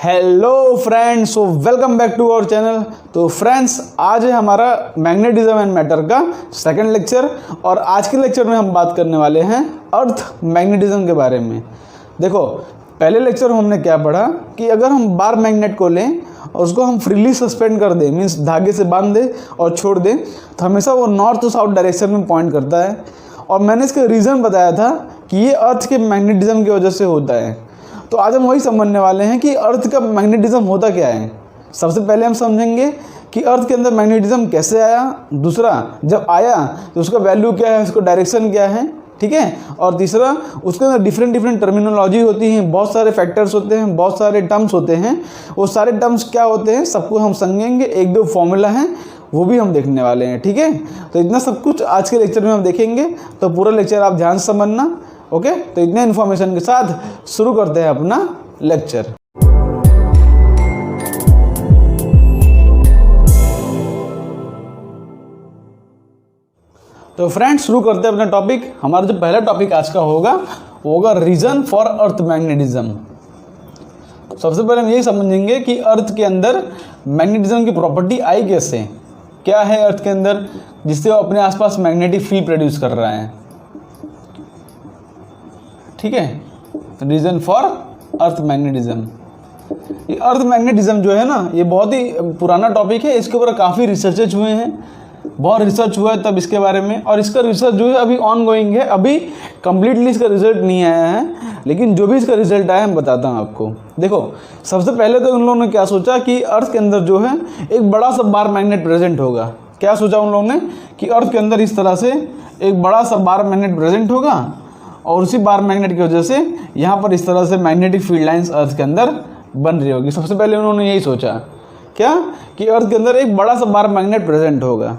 Hello friends, welcome back to our channel. तो friends, आज है हमारा मैग्नेटिज्म एंड मैटर का सेकंड लेक्चर और आज के लेक्चर में हम बात करने वाले हैं अर्थ मैग्नेटिज्म के बारे में। देखो, पहले लेक्चर में हमने क्या पढ़ा कि अगर हम बार मैग्नेट को लें और उसको हम फ्रीली सस्पेंड कर दें, मीन्स धागे से बांध दें और छोड़ दें, तो हमेशा वो नॉर्थ टू साउथ डायरेक्शन में पॉइंट करता है। और मैंने इसका रीज़न बताया था कि ये अर्थ के मैग्नेटिज्म की वजह से होता है। तो आज हम वही समझने वाले हैं कि अर्थ का मैग्नेटिज्म होता क्या है। सबसे पहले हम समझेंगे कि अर्थ के अंदर मैग्नेटिज्म कैसे आया, दूसरा जब आया तो उसका वैल्यू क्या है, उसका डायरेक्शन क्या है, ठीक है, और तीसरा उसके अंदर डिफरेंट टर्मिनोलॉजी होती है, बहुत सारे फैक्टर्स होते हैं, बहुत सारे टर्म्स होते हैं। वो सारे टर्म्स क्या होते हैं सबको हम समझेंगे, एक दो फॉर्मूला हैं वो भी हम देखने वाले हैं, ठीक है। तो इतना सब कुछ आज के लेक्चर में हम देखेंगे, तो पूरा लेक्चर आप ध्यान से समझना, ओके। तो इतने इन्फॉर्मेशन के साथ शुरू करते हैं अपना लेक्चर। तो फ्रेंड्स, शुरू करते हैं अपना टॉपिक। हमारा जो पहला टॉपिक आज का होगा वो होगा रीजन फॉर अर्थ मैग्नेटिज्म। सबसे पहले हम यही समझेंगे कि अर्थ के अंदर मैग्नेटिज्म की प्रॉपर्टी आई कैसे, क्या है अर्थ के अंदर जिससे वो अपने आसपास मैग्नेटिक फील्ड प्रोड्यूस कर रहा है, ठीक है। Reason for earth magnetism. ये अर्थ मैग्नेटिज्म जो है ना, ये बहुत ही पुराना टॉपिक है। इसके ऊपर काफ़ी रिसर्चेज हुए हैं, बहुत रिसर्च हुआ है तब इसके बारे में, और इसका रिसर्च जो है अभी ऑन गोइंग है। अभी कंप्लीटली इसका रिजल्ट नहीं आया है, लेकिन जो भी इसका रिजल्ट आया मैं बताता हूँ आपको। देखो, सबसे पहले तो उन लोगों ने क्या सोचा कि अर्थ के अंदर जो है एक बड़ा सा बार मैग्नेट प्रेजेंट होगा। क्या सोचा उन लोगों ने कि अर्थ के अंदर इस तरह से एक बड़ा सा बार मैग्नेट प्रेजेंट होगा और उसी बार मैग्नेट की वजह से यहाँ पर इस तरह से मैग्नेटिक फील्ड लाइंस अर्थ के अंदर बन रही होगी। सबसे पहले उन्होंने यही सोचा, क्या कि अर्थ के अंदर एक बड़ा सा बार मैग्नेट प्रेजेंट होगा।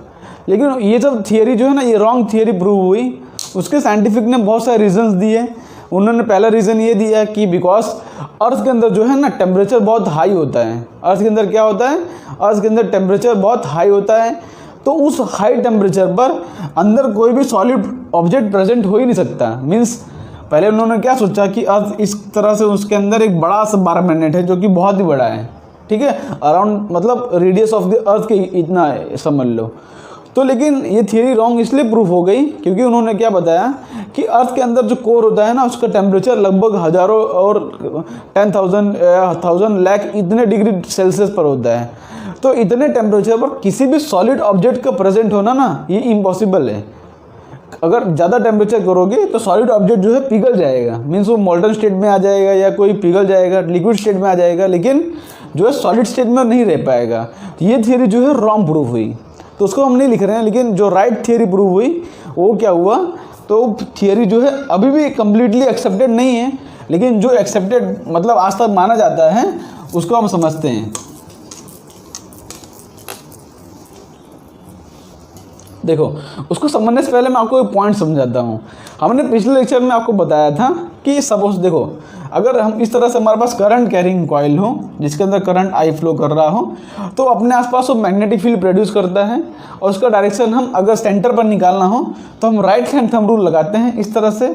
लेकिन ये जब थियरी जो है ना, ये रॉन्ग थियरी प्रूव हुई। उसके साइंटिफिक ने बहुत सारे रीजंस दिए। उन्होंने पहला रीज़न ये दिया कि बिकॉज अर्थ के अंदर जो है ना टेम्परेचर बहुत हाई होता है। अर्थ के अंदर क्या होता है, अर्थ के अंदर टेम्परेचर बहुत हाई होता है, तो उस हाई टेम्परेचर पर अंदर कोई भी सॉलिड ऑब्जेक्ट प्रेजेंट हो ही नहीं सकता। मीन्स पहले उन्होंने क्या सोचा कि अर्थ इस तरह से उसके अंदर एक बड़ा सा बार मैग्नेट है जो कि बहुत ही बड़ा है, ठीक है, अराउंड मतलब रेडियस ऑफ द अर्थ के इतना है, समझ लो। तो लेकिन ये थियरी रॉन्ग इसलिए प्रूफ हो गई क्योंकि उन्होंने क्या बताया कि अर्थ के अंदर जो कोर होता है ना, उसका टेम्परेचर लगभग हज़ारों और 10,000 लाख इतने डिग्री सेल्सियस पर होता है। तो इतने टेम्परेचर पर किसी भी सॉलिड ऑब्जेक्ट का प्रेजेंट होना ना, ये इम्पॉसिबल है। अगर ज़्यादा टेम्परेचर करोगे तो सॉलिड ऑब्जेक्ट जो है पिघल जाएगा, मीन्स वो मोल्टन स्टेट में आ जाएगा या कोई पिघल जाएगा, लिक्विड स्टेट में आ जाएगा, लेकिन जो है सॉलिड स्टेट में नहीं रह पाएगा। तो ये थियरी जो है रॉन्ग प्रूफ हुई, तो उसको हम नहीं लिख रहे हैं। लेकिन जो राइट थियरी प्रूव हुई वो क्या हुआ, तो थियरी जो है अभी भी कम्प्लीटली एक्सेप्टेड नहीं है, लेकिन जो एक्सेप्टेड मतलब आज तक माना जाता है उसको हम समझते हैं। देखो, उसको समझने से पहले मैं आपको एक पॉइंट समझाता हूँ। हमने पिछले लेक्चर में आपको बताया था कि सपोज देखो, अगर हम इस तरह से हमारे पास करंट कैरिंग कॉइल हो जिसके अंदर करंट आई फ्लो कर रहा हो, तो अपने आसपास वो मैग्नेटिक फील्ड प्रोड्यूस करता है और उसका डायरेक्शन हम अगर सेंटर पर निकालना हो तो हम राइट हैंड थंब रूल लगाते हैं। इस तरह से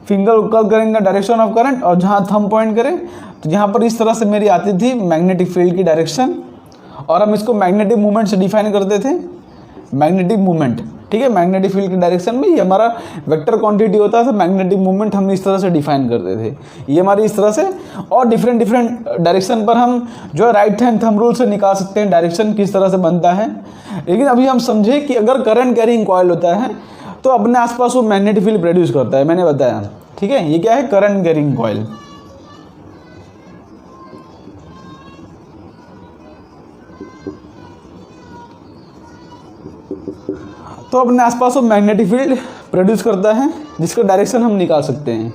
फिंगर कर्व करेंगे डायरेक्शन ऑफ करंट और जहाँ थंब पॉइंट करें तो यहाँ पर इस तरह से मेरी आती थी मैग्नेटिक फील्ड की डायरेक्शन, और हम इसको मैग्नेटिक मूवमेंट से डिफाइन करते थे। मैग्नेटिक मूवमेंट, ठीक है, मैग्नेटिक फील्ड की डायरेक्शन में ये हमारा वेक्टर क्वांटिटी होता था। मैग्नेटिक मूवमेंट हम इस तरह से डिफाइन करते थे, ये हमारी इस तरह से। और डिफरेंट डायरेक्शन पर हम जो है राइट हैंड थंब रूल से निकाल सकते हैं डायरेक्शन किस तरह से बनता है। लेकिन अभी हम समझे कि अगर करंट कैरिंग कॉइल होता है तो अपने आसपास वो मैग्नेटिक फील्ड प्रोड्यूस करता है, मैंने बताया, ठीक है। ये क्या है, करंट कैरिंग कॉइल। तो अपने आसपास वो मैग्नेटिक फील्ड प्रोड्यूस करता है जिसका डायरेक्शन हम निकाल सकते हैं।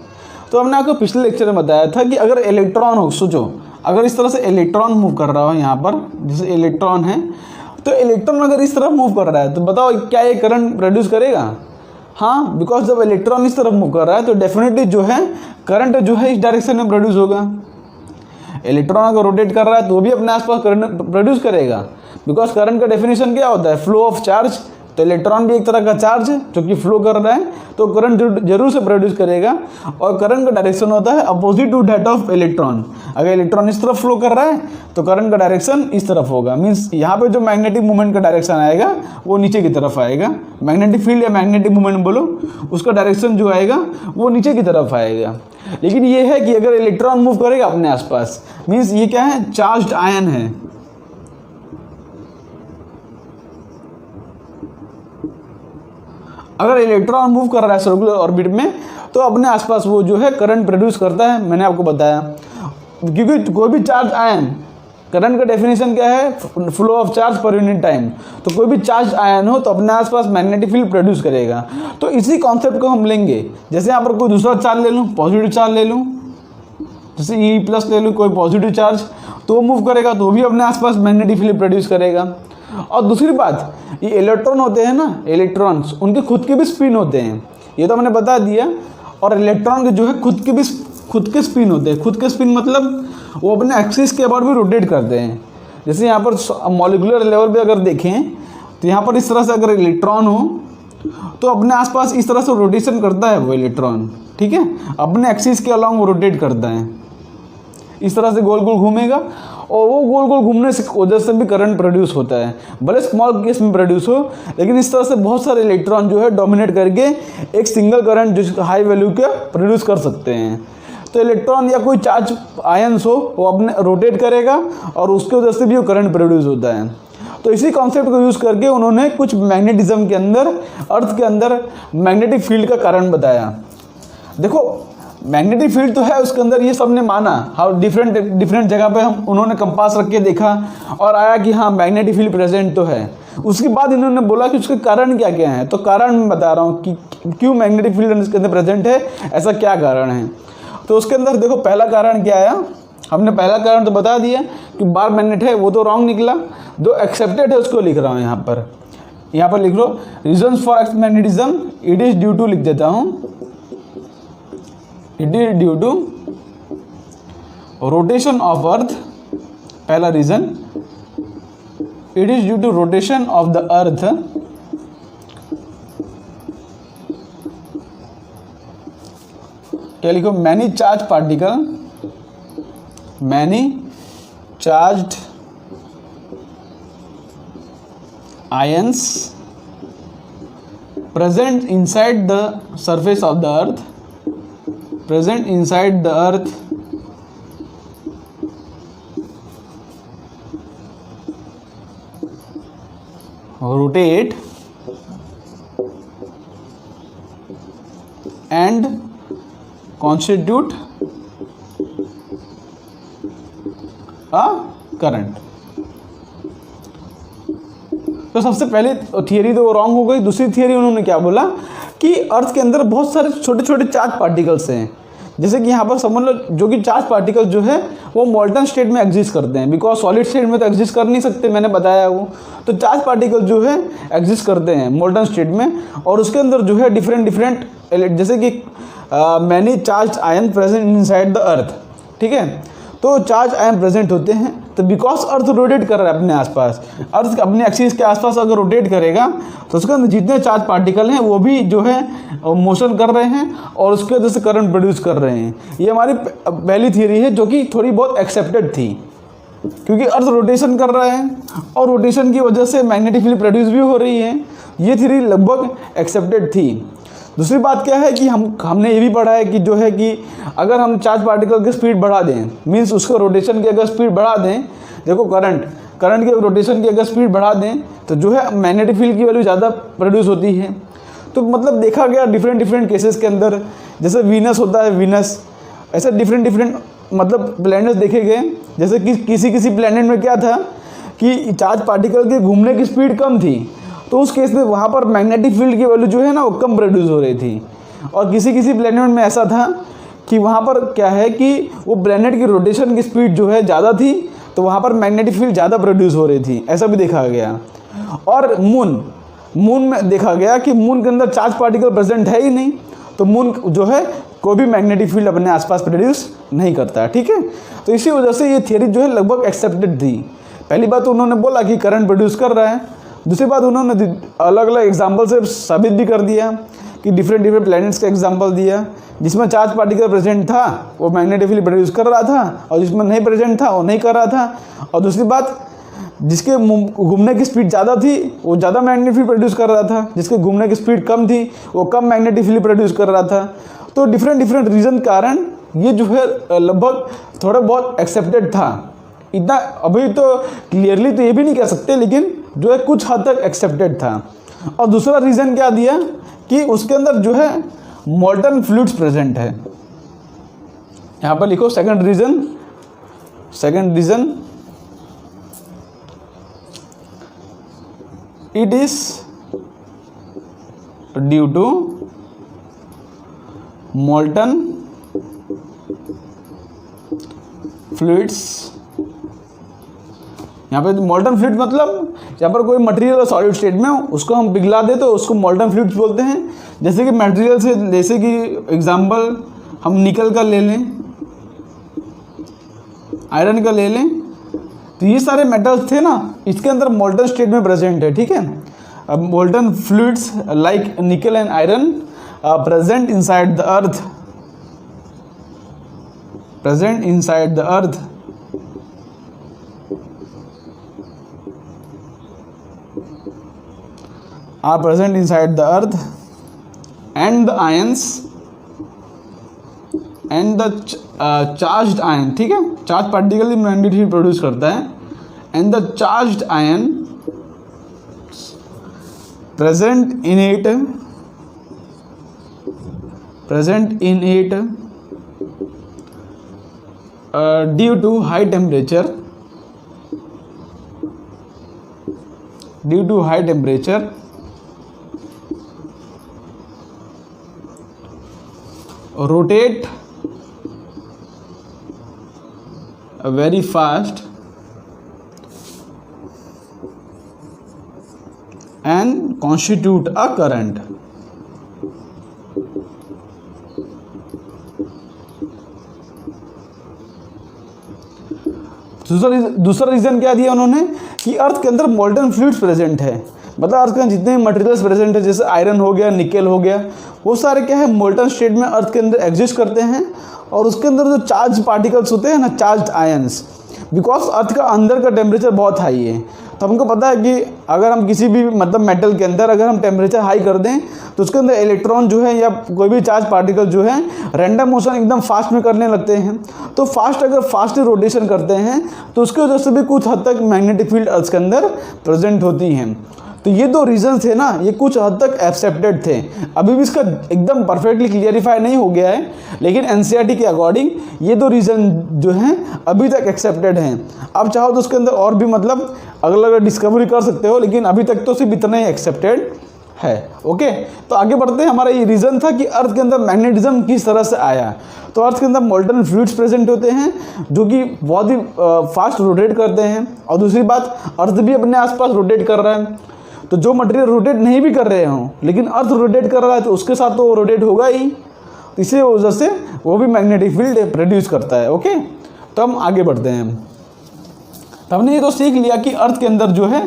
तो हमने आपको पिछले लेक्चर में बताया था कि अगर इलेक्ट्रॉन हो, सोचो अगर इस तरह से इलेक्ट्रॉन मूव कर रहा हो, यहाँ पर जैसे इलेक्ट्रॉन है, तो इलेक्ट्रॉन अगर इस तरफ मूव कर रहा है तो बताओ क्या ये करंट प्रोड्यूस करेगा? हाँ, बिकॉज जब इलेक्ट्रॉन इस तरफ मूव कर रहा है तो डेफिनेटली जो है करंट जो है इस डायरेक्शन में प्रोड्यूस होगा। इलेक्ट्रॉन अगर रोटेट कर रहा है तो वो भी अपने आसपास करंट प्रोड्यूस करेगा, बिकॉज करंट का डेफिनेशन क्या होता है, फ्लो ऑफ चार्ज तो इलेक्ट्रॉन भी एक तरह का चार्ज है जो कि फ्लो कर रहा है, तो करंट जरूर से प्रोड्यूस करेगा। और करंट का डायरेक्शन होता है opposite to that of electron. अगर इलेक्ट्रॉन इस तरफ फ्लो कर रहा है तो करंट का डायरेक्शन इस तरफ होगा, मीन्स यहाँ पे जो मैग्नेटिक मूवमेंट का डायरेक्शन आएगा वो नीचे की तरफ आएगा। मैग्नेटिक फील्ड या मैग्नेटिक मूवमेंट बोलो, उसका डायरेक्शन जो आएगा वो नीचे की तरफ आएगा। लेकिन ये है कि अगर इलेक्ट्रॉन मूव करेगा अपने आसपास, मीन्स ये क्या है, चार्ज्ड आयन है। अगर इलेक्ट्रॉन मूव कर रहा है सर्कुलर ऑर्बिट में तो अपने आसपास वो जो है करंट प्रोड्यूस करता है, मैंने आपको बताया। क्योंकि कोई भी चार्ज आयन, करंट का डेफिनेशन क्या है, flow of charge per unit time, तो कोई भी चार्ज आयन हो तो अपने आसपास मैग्नेटिक फील्ड प्रोड्यूस करेगा। तो इसी कॉन्सेप्ट को हम लेंगे, जैसे यहाँ पर कोई दूसरा चार्ज ले लूँ, पॉजिटिव चार्ज ले लूँ, जैसे E+ ले लूँ, कोई पॉजिटिव चार्ज, तो मूव करेगा तो भी अपने आसपास मैग्नेटिक फील्ड प्रोड्यूस करेगा। और दूसरी बात, ये इलेक्ट्रॉन होते हैं ना, इलेक्ट्रॉन्स, उनके खुद के भी स्पिन होते हैं, ये तो मैंने बता दिया। और इलेक्ट्रॉन के जो है खुद के स्पिन होते हैं। खुद के स्पिन मतलब वो अपने एक्सिस के अबाउट भी रोटेट करते हैं। जैसे यहाँ पर मॉलिक्यूलर लेवल पे अगर देखें तो यहाँ पर इस तरह से अगर इलेक्ट्रॉन हो तो अपने आसपास इस तरह से रोटेशन करता है वो इलेक्ट्रॉन, ठीक है, अपने एक्सिस के अलॉन्ग वो रोटेट करता है, इस तरह से गोल गोल घूमेगा। और वो गोल गोल घूमने से वजह से भी करंट प्रोड्यूस होता है, भले स्मॉल केस में प्रोड्यूस हो, लेकिन इस तरह से बहुत सारे इलेक्ट्रॉन जो है डोमिनेट करके एक सिंगल करंट जो हाई वैल्यू का प्रोड्यूस कर सकते हैं। तो इलेक्ट्रॉन या कोई चार्ज आयन्स हो वो अपने रोटेट करेगा और उसके वजह से भी वो करंट प्रोड्यूस होता है। तो इसी कॉन्सेप्ट को यूज़ करके उन्होंने कुछ मैग्नेटिज्म के अंदर, अर्थ के अंदर मैग्नेटिक फील्ड का कारण बताया। देखो मैग्नेटिक फील्ड तो है उसके अंदर, ये सबने माना, हाँ डिफरेंट जगह पे हम उन्होंने कंपास रख के देखा और आया कि हाँ मैग्नेटिक फील्ड प्रेजेंट तो है। उसके बाद इन्होंने बोला कि उसके कारण क्या क्या हैं, तो कारण मैं बता रहा हूँ कि क्यों मैग्नेटिक फील्ड इसके अंदर प्रेजेंट है, ऐसा क्या कारण है। तो उसके अंदर देखो पहला कारण क्या आया, हमने पहला कारण तो बता दिया कि बार मैग्नेट है, वो तो रॉन्ग निकला। जो एक्सेप्टेड है उसको लिख रहा हूँ यहाँ पर लिख लो, reasons for earth magnetism, it is due to, लिख देता हूँ, it is due to rotation of earth. पहला reason, it is due to rotation of the earth क्या लिखो, many charge particle, many charged ions present inside the surface of the earth, present inside the earth rotate and constitute a current। तो सबसे पहले theory तो wrong हो गई। दूसरी theory उन्होंने क्या बोला कि अर्थ के अंदर बहुत सारे छोटे छोटे चार्ज पार्टिकल्स हैं, जैसे कि यहाँ पर समझ लो, जो कि चार्ज पार्टिकल जो है वो मोल्टन स्टेट में एग्जिस्ट करते हैं, बिकॉज सॉलिड स्टेट में तो एग्जिस्ट कर नहीं सकते, मैंने बताया वो। तो चार्ज पार्टिकल जो है एग्जिस्ट करते हैं मोल्टन स्टेट में, और उसके अंदर जो है डिफरेंट जैसे कि many charge ion present inside the earth, ठीक है। तो चार्ज आयन प्रेजेंट होते हैं, तो बिकॉज अर्थ रोटेट कर रहा है अपने आसपास, अर्थ अपने एक्सिस के आसपास अगर रोटेट करेगा तो उसके अंदर जितने चार्ज पार्टिकल हैं वो भी जो है मोशन कर रहे हैं और उसके वजह से करंट प्रोड्यूस कर रहे हैं। ये हमारी पहली थियरी है जो कि थोड़ी बहुत एक्सेप्टेड थी, क्योंकि अर्थ रोटेशन कर रहा है और रोटेशन की वजह से मैग्नेटिक फील्ड प्रोड्यूस भी हो रही है। ये थियरी लगभग एक्सेप्टेड थी। दूसरी बात क्या है कि हमने ये भी पढ़ा है कि जो है कि अगर हम चार्ज पार्टिकल की स्पीड बढ़ा दें, मीन्स उसको रोटेशन की अगर स्पीड बढ़ा दें, देखो करंट की रोटेशन की अगर स्पीड बढ़ा दें तो जो है मैग्नेटिक फील्ड की वैल्यू ज़्यादा प्रोड्यूस होती है। तो मतलब देखा गया डिफरेंट केसेस के अंदर, जैसे वीनस होता है, वीनस ऐसे डिफरेंट मतलब प्लैनेट्स देखे गए। जैसे कि किसी प्लैनेट में क्या था कि चार्ज पार्टिकल के घूमने की स्पीड कम थी, तो उस केस में वहाँ पर मैग्नेटिक फील्ड की वैल्यू जो है ना वो कम प्रोड्यूस हो रही थी। और किसी प्लैनेट में ऐसा था कि वहाँ पर क्या है कि वो प्लैनेट की रोटेशन की स्पीड जो है ज़्यादा थी, तो वहाँ पर मैग्नेटिक फील्ड ज़्यादा प्रोड्यूस हो रही थी, ऐसा भी देखा गया। और मून में देखा गया कि मून के अंदर चार्ज पार्टिकल प्रेजेंट है ही नहीं, तो मून जो है कोई भी मैग्नेटिक फील्ड अपने आसपास प्रोड्यूस नहीं करता, ठीक है। तो इसी वजह से ये थियरी जो है लगभग एक्सेप्टेड थी। पहली बात तो उन्होंने बोला कि करंट प्रोड्यूस कर रहा है, दूसरी बात उन्होंने अलग अलग एग्जाम्पल से साबित भी कर दिया कि डिफरेंट डिफरेंट प्लैनेट्स का एग्जाम्पल दिया, जिसमें चार्ज पार्टिकल प्रेजेंट था वो मैग्नेटिक फील्ड प्रोड्यूस कर रहा था, और जिसमें नहीं प्रेजेंट था वो नहीं कर रहा था। और दूसरी बात, जिसके घूमने की स्पीड ज़्यादा थी वो ज़्यादा मैग्नेटिक फील्ड प्रोड्यूस कर रहा था, जिसके घूमने की स्पीड कम थी वो कम मैग्नेटिक फील्ड प्रोड्यूस कर रहा था। तो डिफरेंट डिफरेंट रीज़न के कारण ये जो है लगभग थोड़ा बहुत एक्सेप्टेड था। इतना अभी तो क्लियरली तो ये भी नहीं कह सकते, लेकिन जो है कुछ हद तक एक्सेप्टेड था। और दूसरा रीज़न क्या दिया कि उसके अंदर जो है मोल्टन फ्लूइड्स प्रेजेंट है। यहाँ पर लिखो second reason it is due to molten fluids। यहाँ पे मोल्टन फ्लूइड मतलब यहाँ पर कोई मटेरियल सॉलिड स्टेट में उसको हम पिघला दे तो उसको मोल्टन फ्लूइड्स बोलते हैं। जैसे कि मटेरियल से, जैसे कि एग्जांपल हम निकल का ले लें, आयरन का ले लें, तो ये सारे मेटल्स थे ना, इसके अंदर मोल्टन स्टेट में प्रेजेंट है। ठीक है, अब मोल्टन फ्लूइड्स लाइक निकल and iron present inside the earth, present inside the earth are present inside the earth, and the ions and the charged ion, ठीक है, charge particle magnetic field produce करता है, and the charged ion present in it due to high temperature rotate very fast and constitute a current। दूसरा reason क्या दिया उन्होंने कि अर्थ के अंदर मोल्टन फ्लूइड्स प्रेजेंट है, मतलब अर्थ के अंदर जितने भी मटेरियल्स प्रेजेंट है, जैसे आयरन हो गया, निकेल हो गया, वो सारे क्या है मोल्टन स्टेट में अर्थ के अंदर एग्जिस्ट करते हैं। और उसके अंदर जो चार्ज पार्टिकल्स होते हैं ना, चार्ज आयंस, बिकॉज अर्थ का अंदर का टेम्परेचर बहुत हाई है, तो हमको पता है कि अगर हम किसी भी मतलब मेटल के अंदर अगर हम टेम्परेचर हाई कर दें तो उसके अंदर इलेक्ट्रॉन जो है या कोई भी चार्ज पार्टिकल जो है रैंडम मोशन एकदम फास्ट में करने लगते हैं। तो अगर फास्ट रोटेशन करते हैं तो उसकी वजह से भी कुछ हद तक मैग्नेटिक फील्ड अर्थ के अंदर प्रेजेंट होती हैं। तो ये दो रीज़न थे ना, ये कुछ हद तक एक्सेप्टेड थे। अभी भी इसका एकदम परफेक्टली क्लियरिफाई नहीं हो गया है, लेकिन एनसीईआरटी के अकॉर्डिंग ये दो रीज़न जो हैं अभी तक एक्सेप्टेड हैं। अब चाहो तो उसके अंदर और भी मतलब अलग अलग डिस्कवरी कर सकते हो, लेकिन अभी तक तो सिर्फ इतना ही एक्सेप्टेड है। ओके, तो आगे बढ़ते हैं। हमारा ये रीज़न था कि अर्थ के अंदर मैग्नेटिज्म किस तरह से आया। तो अर्थ के अंदर मोल्टन फ्लूइड्स प्रेजेंट होते हैं जो कि बहुत ही फास्ट रोटेट करते हैं, और दूसरी बात अर्थ भी अपने आसपास रोटेट कर रहा है। तो जो मटेरियल रोटेट नहीं भी कर रहे हों लेकिन अर्थ रोटेट कर रहा है तो उसके साथ तो वो रोटेट होगा ही, तो इसी वजह से वो भी मैग्नेटिक फील्ड प्रोड्यूस करता है। ओके, तो हम आगे बढ़ते हैं। तो हमने ये तो सीख लिया कि अर्थ के अंदर जो है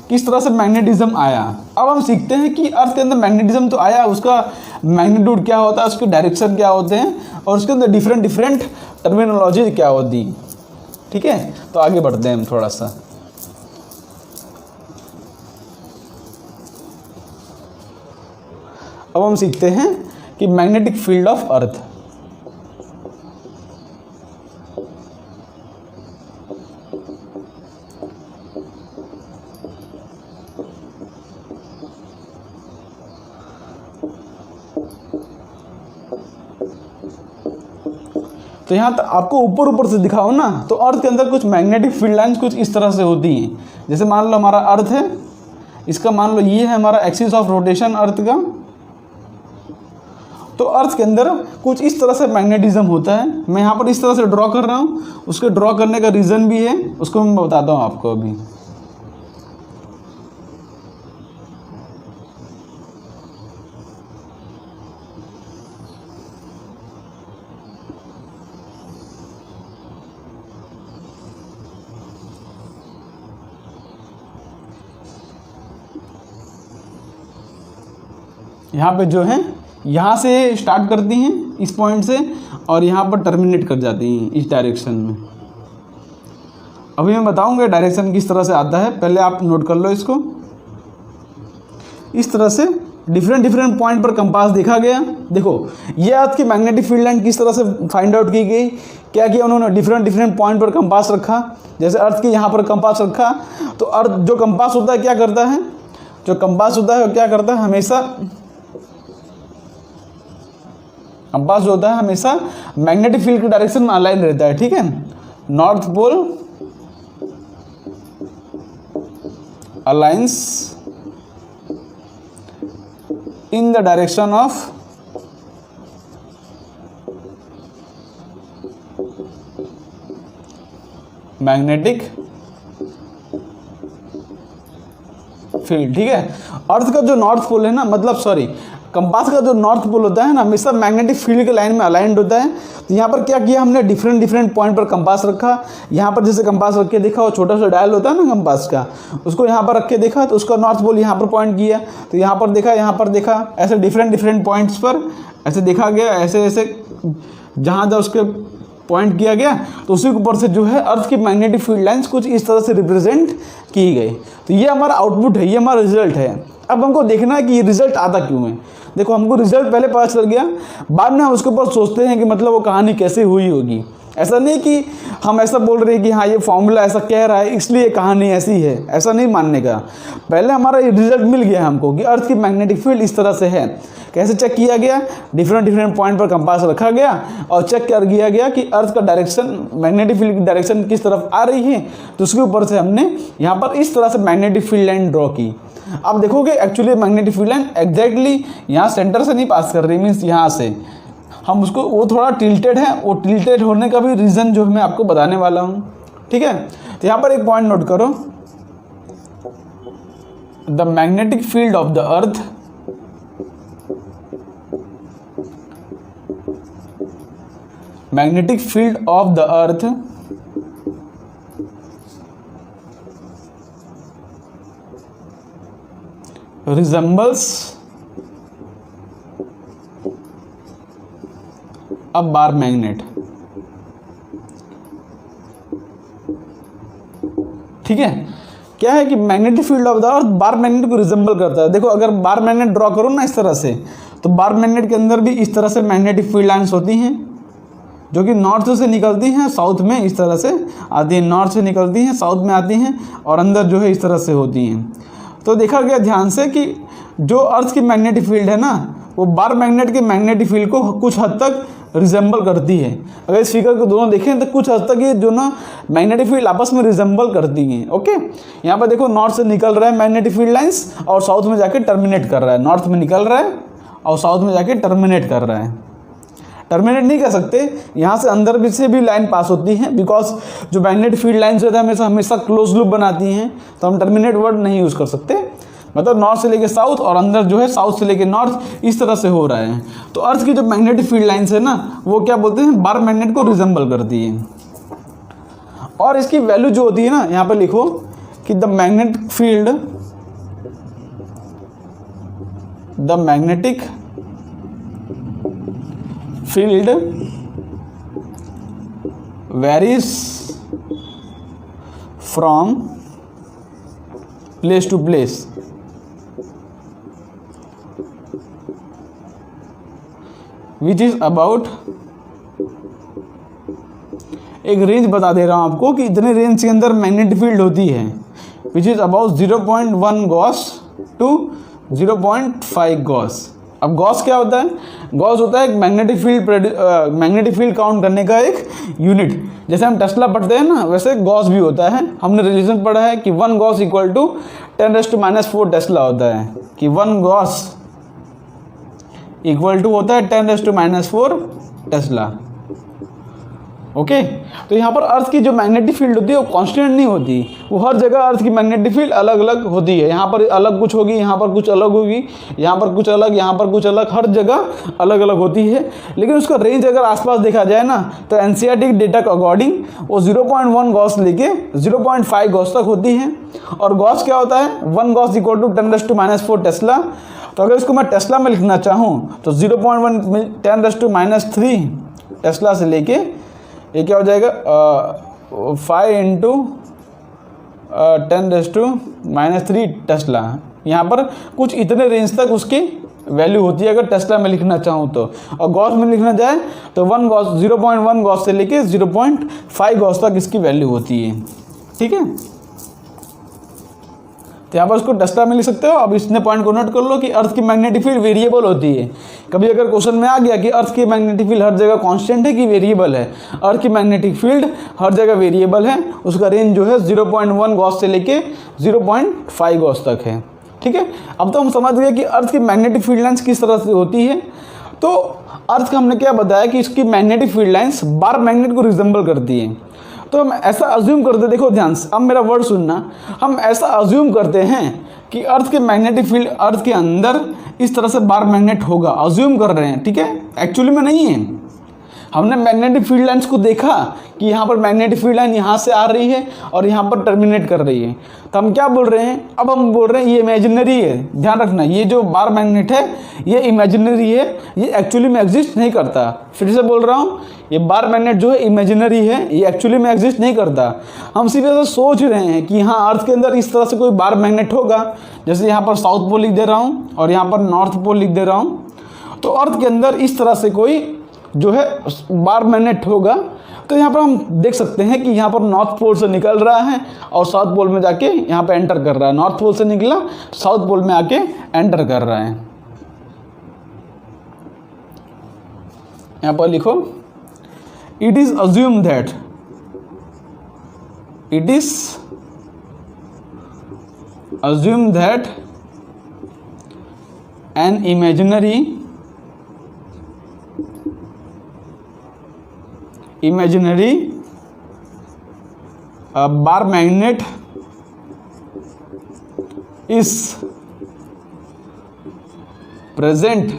किस तरह से मैग्नेटिज्म आया। अब हम सीखते हैं कि अर्थ के अंदर मैग्नेटिज्म तो आया, उसका मैग्नीट्यूड क्या होता है, उसके डायरेक्शन क्या होते हैं, और उसके अंदर डिफरेंट टर्मिनोलॉजी क्या होती है। ठीक है, तो आगे बढ़ते हैं हम थोड़ा सा। अब हम सीखते हैं कि मैग्नेटिक फील्ड ऑफ अर्थ। तो यहाँ तक आपको ऊपर से दिखाओ ना, तो अर्थ के अंदर कुछ मैग्नेटिक फील्ड लाइंस कुछ इस तरह से होती हैं। जैसे मान लो हमारा अर्थ है, इसका मान लो ये है हमारा एक्सिस ऑफ रोटेशन अर्थ का। तो अर्थ के अंदर कुछ इस तरह से मैग्नेटिज्म होता है। मैं यहाँ पर इस तरह से ड्रॉ कर रहा हूँ, उसके ड्रॉ करने का रीज़न भी है, उसको मैं बताता हूँ आपको अभी। यहाँ पे जो है यहाँ से स्टार्ट करती हैं इस पॉइंट से और यहाँ पर टर्मिनेट कर जाती हैं इस डायरेक्शन में। अभी मैं बताऊंगा डायरेक्शन किस तरह से आता है, पहले आप नोट कर लो इसको। इस तरह से डिफरेंट पॉइंट पर कंपास देखा गया। देखो ये अर्थ की मैग्नेटिक फील्ड लाइन किस तरह से फाइंड आउट की गई, क्या किया उन्होंने, डिफरेंट पॉइंट पर कंपास रखा। जैसे अर्थ के यहाँ पर कंपास रखा तो अर्थ जो कंपास होता है क्या करता है, जो कंपास होता है वो क्या करता है, हमेशा कंपास जो होता है हमेशा मैग्नेटिक फील्ड के डायरेक्शन में अलाइन रहता है, ठीक है। North pole aligns in the direction of magnetic field, ठीक है। अर्थ का जो नॉर्थ पोल है ना, मतलब सॉरी कंपास का जो नॉर्थ पोल होता है ना, हमेशा मैग्नेटिक फील्ड के लाइन में अलाइंड होता है। तो यहाँ पर क्या किया हमने, डिफरेंट पॉइंट पर कंपास रखा। यहाँ पर जैसे कंपास रख के देखा, वो छोटा सा डायल होता है ना कंपास का, उसको यहाँ पर रख के देखा तो उसका नॉर्थ पोल यहाँ पर पॉइंट किया। तो यहाँ पर देखा, यहाँ पर देखा, ऐसे डिफरेंट पॉइंट्स पर ऐसे देखा गया, ऐसे ऐसे जहाँ जहाँ उसके पॉइंट किया गया तो उसी के ऊपर से जो है अर्थ की मैग्नेटिक फील्ड लाइंस कुछ इस तरह से रिप्रेजेंट की गई। तो ये हमारा आउटपुट है, ये हमारा रिजल्ट है। अब हमको देखना है कि ये रिजल्ट आता क्यों है। देखो हमको रिजल्ट पहले पता चल गया, बाद में हम उसके ऊपर सोचते हैं कि मतलब वो कहानी कैसे हुई होगी। ऐसा नहीं कि हम ऐसा बोल रहे हैं कि हाँ ये फॉर्मूला ऐसा कह रहा है इसलिए कहानी ऐसी है, ऐसा नहीं मानने का। पहले हमारा ये रिजल्ट मिल गया हमको कि अर्थ की मैग्नेटिक फील्ड इस तरह से है। कैसे चेक किया गया, डिफरेंट पॉइंट पर कंपास रखा गया और चेक कर किया गया कि अर्थ का डायरेक्शन, मैग्नेटिक फील्ड की डायरेक्शन किस तरफ आ रही है। तो उसके ऊपर से हमने यहाँ पर इस तरह से मैग्नेटिक फील्ड लाइन ड्रॉ की। आप देखोगे actually magnetic field line exactly यहाँ सेंटर से नहीं पास कर रही, मीन्स यहाँ से हम उसको, वो थोड़ा टिल्टेड है। वो टिल्टेड होने का भी रीज़न जो मैं आपको बताने वाला हूँ, ठीक है। तो यहाँ पर एक पॉइंट नोट करो, the magnetic field of the earth magnetic field of the earth resembles a bar magnet, ठीक है। क्या है कि magnetic field of the earth bar magnet को रिजेंबल करता है। देखो अगर बार मैग्नेट ड्रॉ करो ना इस तरह से, तो बार मैग्नेट के अंदर भी इस तरह से मैग्नेटिक फील्ड लाइंस होती हैं जो कि नॉर्थ से निकलती हैं साउथ में, इस तरह से आती हैं, नॉर्थ से निकलती हैं साउथ में आती हैं और अंदर जो है इस तरह से होती हैं। तो देखा गया ध्यान से कि जो अर्थ की मैग्नेटिक फील्ड है ना, वो बार मैग्नेट के मैग्नेटिक फील्ड को कुछ हद तक रिजेंबल करती है। अगर इस फिगर को दोनों देखें तो कुछ हद तक ये जो ना मैग्नेटिक फील्ड आपस में रिजेंबल करती हैं। ओके, यहाँ पर देखो नॉर्थ से निकल रहा है मैग्नेटिक फील्ड लाइंस और साउथ में जाके टर्मिनेट कर रहा है। नॉर्थ में निकल रहा है और साउथ में जाके टर्मिनेट कर रहा है। टर्मिनेट नहीं कर सकते, यहाँ से अंदर भी से भी लाइन पास होती है, बिकॉज जो मैग्नेटिक फील्ड लाइन्स होता है हमेशा क्लोज लूप बनाती हैं, तो हम टर्मिनेट वर्ड नहीं यूज़ कर सकते। मतलब नॉर्थ से लेके साउथ और अंदर जो है साउथ से लेके नॉर्थ इस तरह से हो रहा है। तो अर्थ की जो मैग्नेटिक फील्ड लाइन्स है ना, वो क्या बोलते हैं, बार मैग्नेट को रिजेंबल करती है। और इसकी वैल्यू जो होती है ना, यहाँ पर लिखो कि the magnetic field varies from place to place, which is about, एक रेंज बता दे रहा हूँ आपको कि इतने रेंज के अंदर मैग्नेटिक फील्ड होती है, which is about 0.1 Gauss to 0.5 Gauss. अब गॉस क्या होता है, गॉस होता है एक मैग्नेटिक फील्ड काउंट करने का एक यूनिट। जैसे हम टेस्ला पढ़ते हैं ना, वैसे गॉस भी होता है। हमने रिलेशन पढ़ा है कि 1 गॉस इक्वल टू 10⁻⁴ टेस्ला होता है, कि 1 गॉस इक्वल टू होता है 10⁻⁴ टेस्ला। ओके, तो यहाँ पर अर्थ की जो मैग्नेटिक फील्ड होती है वो कांस्टेंट नहीं होती, वो हर जगह अर्थ की मैग्नेटिक फील्ड अलग अलग होती है। यहाँ पर अलग कुछ होगी, यहाँ पर कुछ अलग होगी, यहाँ पर कुछ अलग, यहाँ पर कुछ अलग, हर जगह अलग अलग होती है। लेकिन उसका रेंज अगर आसपास देखा जाए ना, तो एनसीईआरटी डेटा के अकॉर्डिंग वो 0.1 गॉस लेके 0.5 गॉस तक होती है। और गॉस क्या होता है, 1 गॉस इक्वल टू 10⁻⁴ टेस्ला। तो अगर इसको मैं टेस्ला में लिखना चाहूँ तो 0.1 10⁻³ टेस्ला से लेके ये क्या हो जाएगा 5 × 10⁻³ टेस्ला। यहाँ पर कुछ इतने रेंज तक उसकी वैल्यू होती है अगर टेस्ला में लिखना चाहूँ तो। और गॉस में लिखना जाए तो 0.1 गॉस से लेके 0.5 गॉस तक इसकी वैल्यू होती है। ठीक है, तो यहाँ पर उसको टेस्ला में लिख सकते हो। अब इसने पॉइंट को नोट कर लो कि अर्थ की मैग्नेटिक फील्ड वेरिएबल होती है। कभी अगर क्वेश्चन में आ गया कि अर्थ की मैग्नेटिक फील्ड हर जगह कांस्टेंट है कि वेरिएबल है, अर्थ की मैग्नेटिक फील्ड हर जगह वेरिएबल है, उसका रेंज जो है 0.1 गॉस से लेके 0.5 गॉस तक है। ठीक है, अब तो हम समझ गए कि अर्थ की मैग्नेटिक फील्ड लाइन्स किस तरह से होती है। तो अर्थ का हमने क्या बताया कि इसकी magnetic field lines bar magnet को रिजेंबल करती है। तो हम ऐसा अज्यूम करते, देखो ध्यान से, अब मेरा वर्ड सुनना, हम ऐसा अज्यूम करते हैं कि अर्थ के मैग्नेटिक फील्ड अर्थ के अंदर इस तरह से बार मैग्नेट होगा, अज्यूम कर रहे हैं। ठीक है, एक्चुअली में नहीं है। हमने मैग्नेटिक फील्ड लाइन्स को देखा कि यहाँ पर मैग्नेटिक फील्ड लाइन यहाँ से आ रही है और यहाँ पर टर्मिनेट कर रही है। तो हम क्या बोल रहे हैं, अब हम बोल रहे हैं ये इमेजिनरी है। ध्यान रखना, ये जो बार मैग्नेट है ये इमेजिनरी है, ये एक्चुअली में एग्जिस्ट नहीं करता। फिर से बोल रहा हूँ, ये बार मैग्नेट जो है इमेजिनरी है, ये एक्चुअली में एग्जिस्ट नहीं करता। हम सिर्फ ऐसा सोच रहे हैं कि हाँ अर्थ के अंदर इस तरह से कोई बार मैग्नेट होगा, जैसे यहाँ पर साउथ पोल लिख दे रहा हूँ और यहाँ पर नॉर्थ पोल लिख दे रहा हूँ। तो अर्थ के अंदर इस तरह से कोई जो है बार मैग्नेट होगा। तो यहाँ पर हम देख सकते हैं कि यहाँ पर नॉर्थ पोल से निकल रहा है और साउथ पोल में जाके यहाँ पे एंटर कर रहा है। नॉर्थ पोल से निकला, साउथ पोल में आके एंटर कर रहा है। यहाँ पर लिखो, it is assume that an imaginary bar magnet is present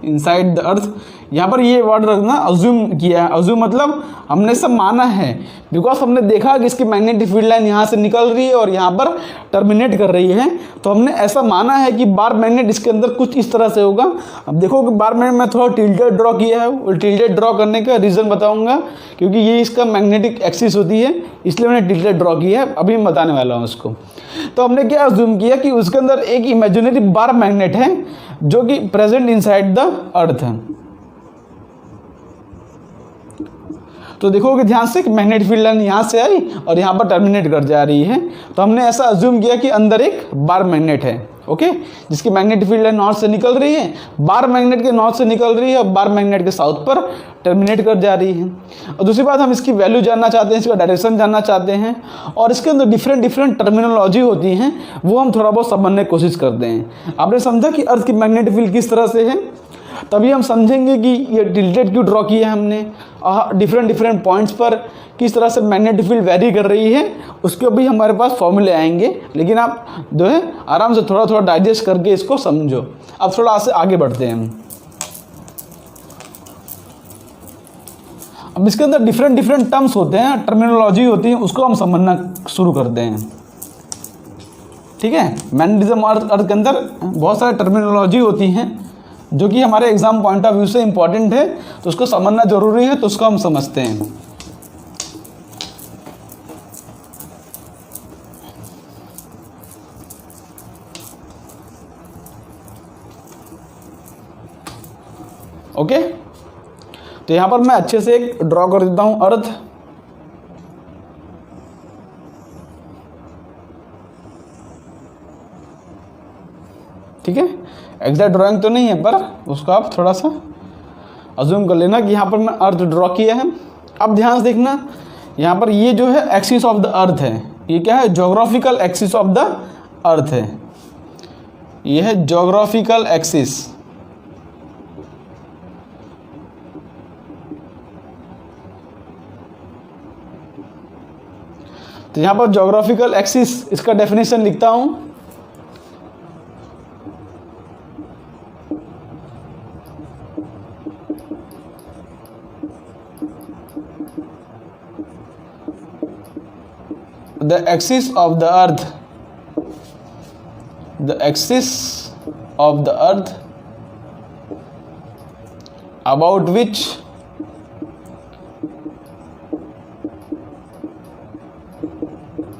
inside the earth। यहाँ पर ये वर्ड रखना, अज्यूम किया है। अज्यूम मतलब हमने सब माना है, बिकॉज हमने देखा कि इसकी मैग्नेटिक फील्ड लाइन यहाँ से निकल रही है और यहाँ पर टर्मिनेट कर रही है। तो हमने ऐसा माना है कि बार मैग्नेट इसके अंदर कुछ इस तरह से होगा। अब देखो कि बार मैग्नेट में थोड़ा टिल्टेड ड्रॉ किया है, वो टिल्टेड ड्रॉ करने का रीज़न बताऊँगा, क्योंकि ये इसका मैग्नेटिक एक्सिस होती है, इसलिए मैंने टिल्टेड ड्रॉ किया है। अभी मैं बताने वाला हूँ उसको। तो हमने क्या अज्यूम किया कि उसके अंदर एक इमेजिनरी बार मैग्नेट है जो कि प्रेजेंट इनसाइड द अर्थ है। तो देखोगे ध्यान से कि मैग्नेटिक फील्ड लाइन यहाँ से आई और यहाँ पर टर्मिनेट कर जा रही है। तो हमने ऐसा अज्यूम किया कि अंदर एक बार मैग्नेट है, ओके, जिसकी मैग्नेटिक फील्ड लाइन नॉर्थ से निकल रही है, बार मैग्नेट के नॉर्थ से निकल रही है और बार मैग्नेट के साउथ पर टर्मिनेट कर जा रही है। और दूसरी बात, हम इसकी वैल्यू जानना चाहते हैं, इसका डायरेक्शन जानना चाहते हैं, और इसके अंदर डिफरेंट टर्मिनोलॉजी होती हैं, वो हम थोड़ा बहुत समझने की कोशिश करते हैं। आपने समझा कि अर्थ की मैग्नेटिक फील्ड किस तरह से है, तभी हम समझेंगे कि ये टिल्टेड क्यों ड्रॉ किया है हमने, डिफरेंट पॉइंट्स पर किस तरह से मैग्नेटिक फील्ड वेरी कर रही है, उसके भी हमारे पास फॉर्मूले आएंगे। लेकिन आप जो है आराम से थोड़ा डाइजेस्ट करके इसको समझो। अब थोड़ा से आगे बढ़ते हैं हम। अब इसके अंदर डिफरेंट टर्म्स होते हैं, टर्मिनोलॉजी होती है, उसको हम समझना शुरू करते हैं। ठीक है, मैग्नेटिज्म अर्थ के अंदर बहुत सारे टर्मिनोलॉजी होती हैं जो कि हमारे एग्जाम पॉइंट ऑफ व्यू से इंपॉर्टेंट है, तो उसको समझना जरूरी है, तो उसको हम समझते हैं। ओके, तो यहां पर मैं अच्छे से एक ड्रॉ कर देता हूं अर्थ। ठीक है, एग्जैक्ट ड्राइंग तो नहीं है, पर उसको आप थोड़ा सा अज्यूम कर लेना कि यहाँ पर मैं अर्थ ड्रॉ किया है। अब ध्यान से देखना, यहाँ पर ये जो है एक्सिस ऑफ द अर्थ है, ये क्या है, ज्योग्राफिकल एक्सिस ऑफ द अर्थ है, ये है ज्योग्राफिकल एक्सिस। तो यहाँ पर ज्योग्राफिकल एक्सिस, इसका डेफिनेशन लिखता हूँ। The axis of the earth, the axis of the earth about which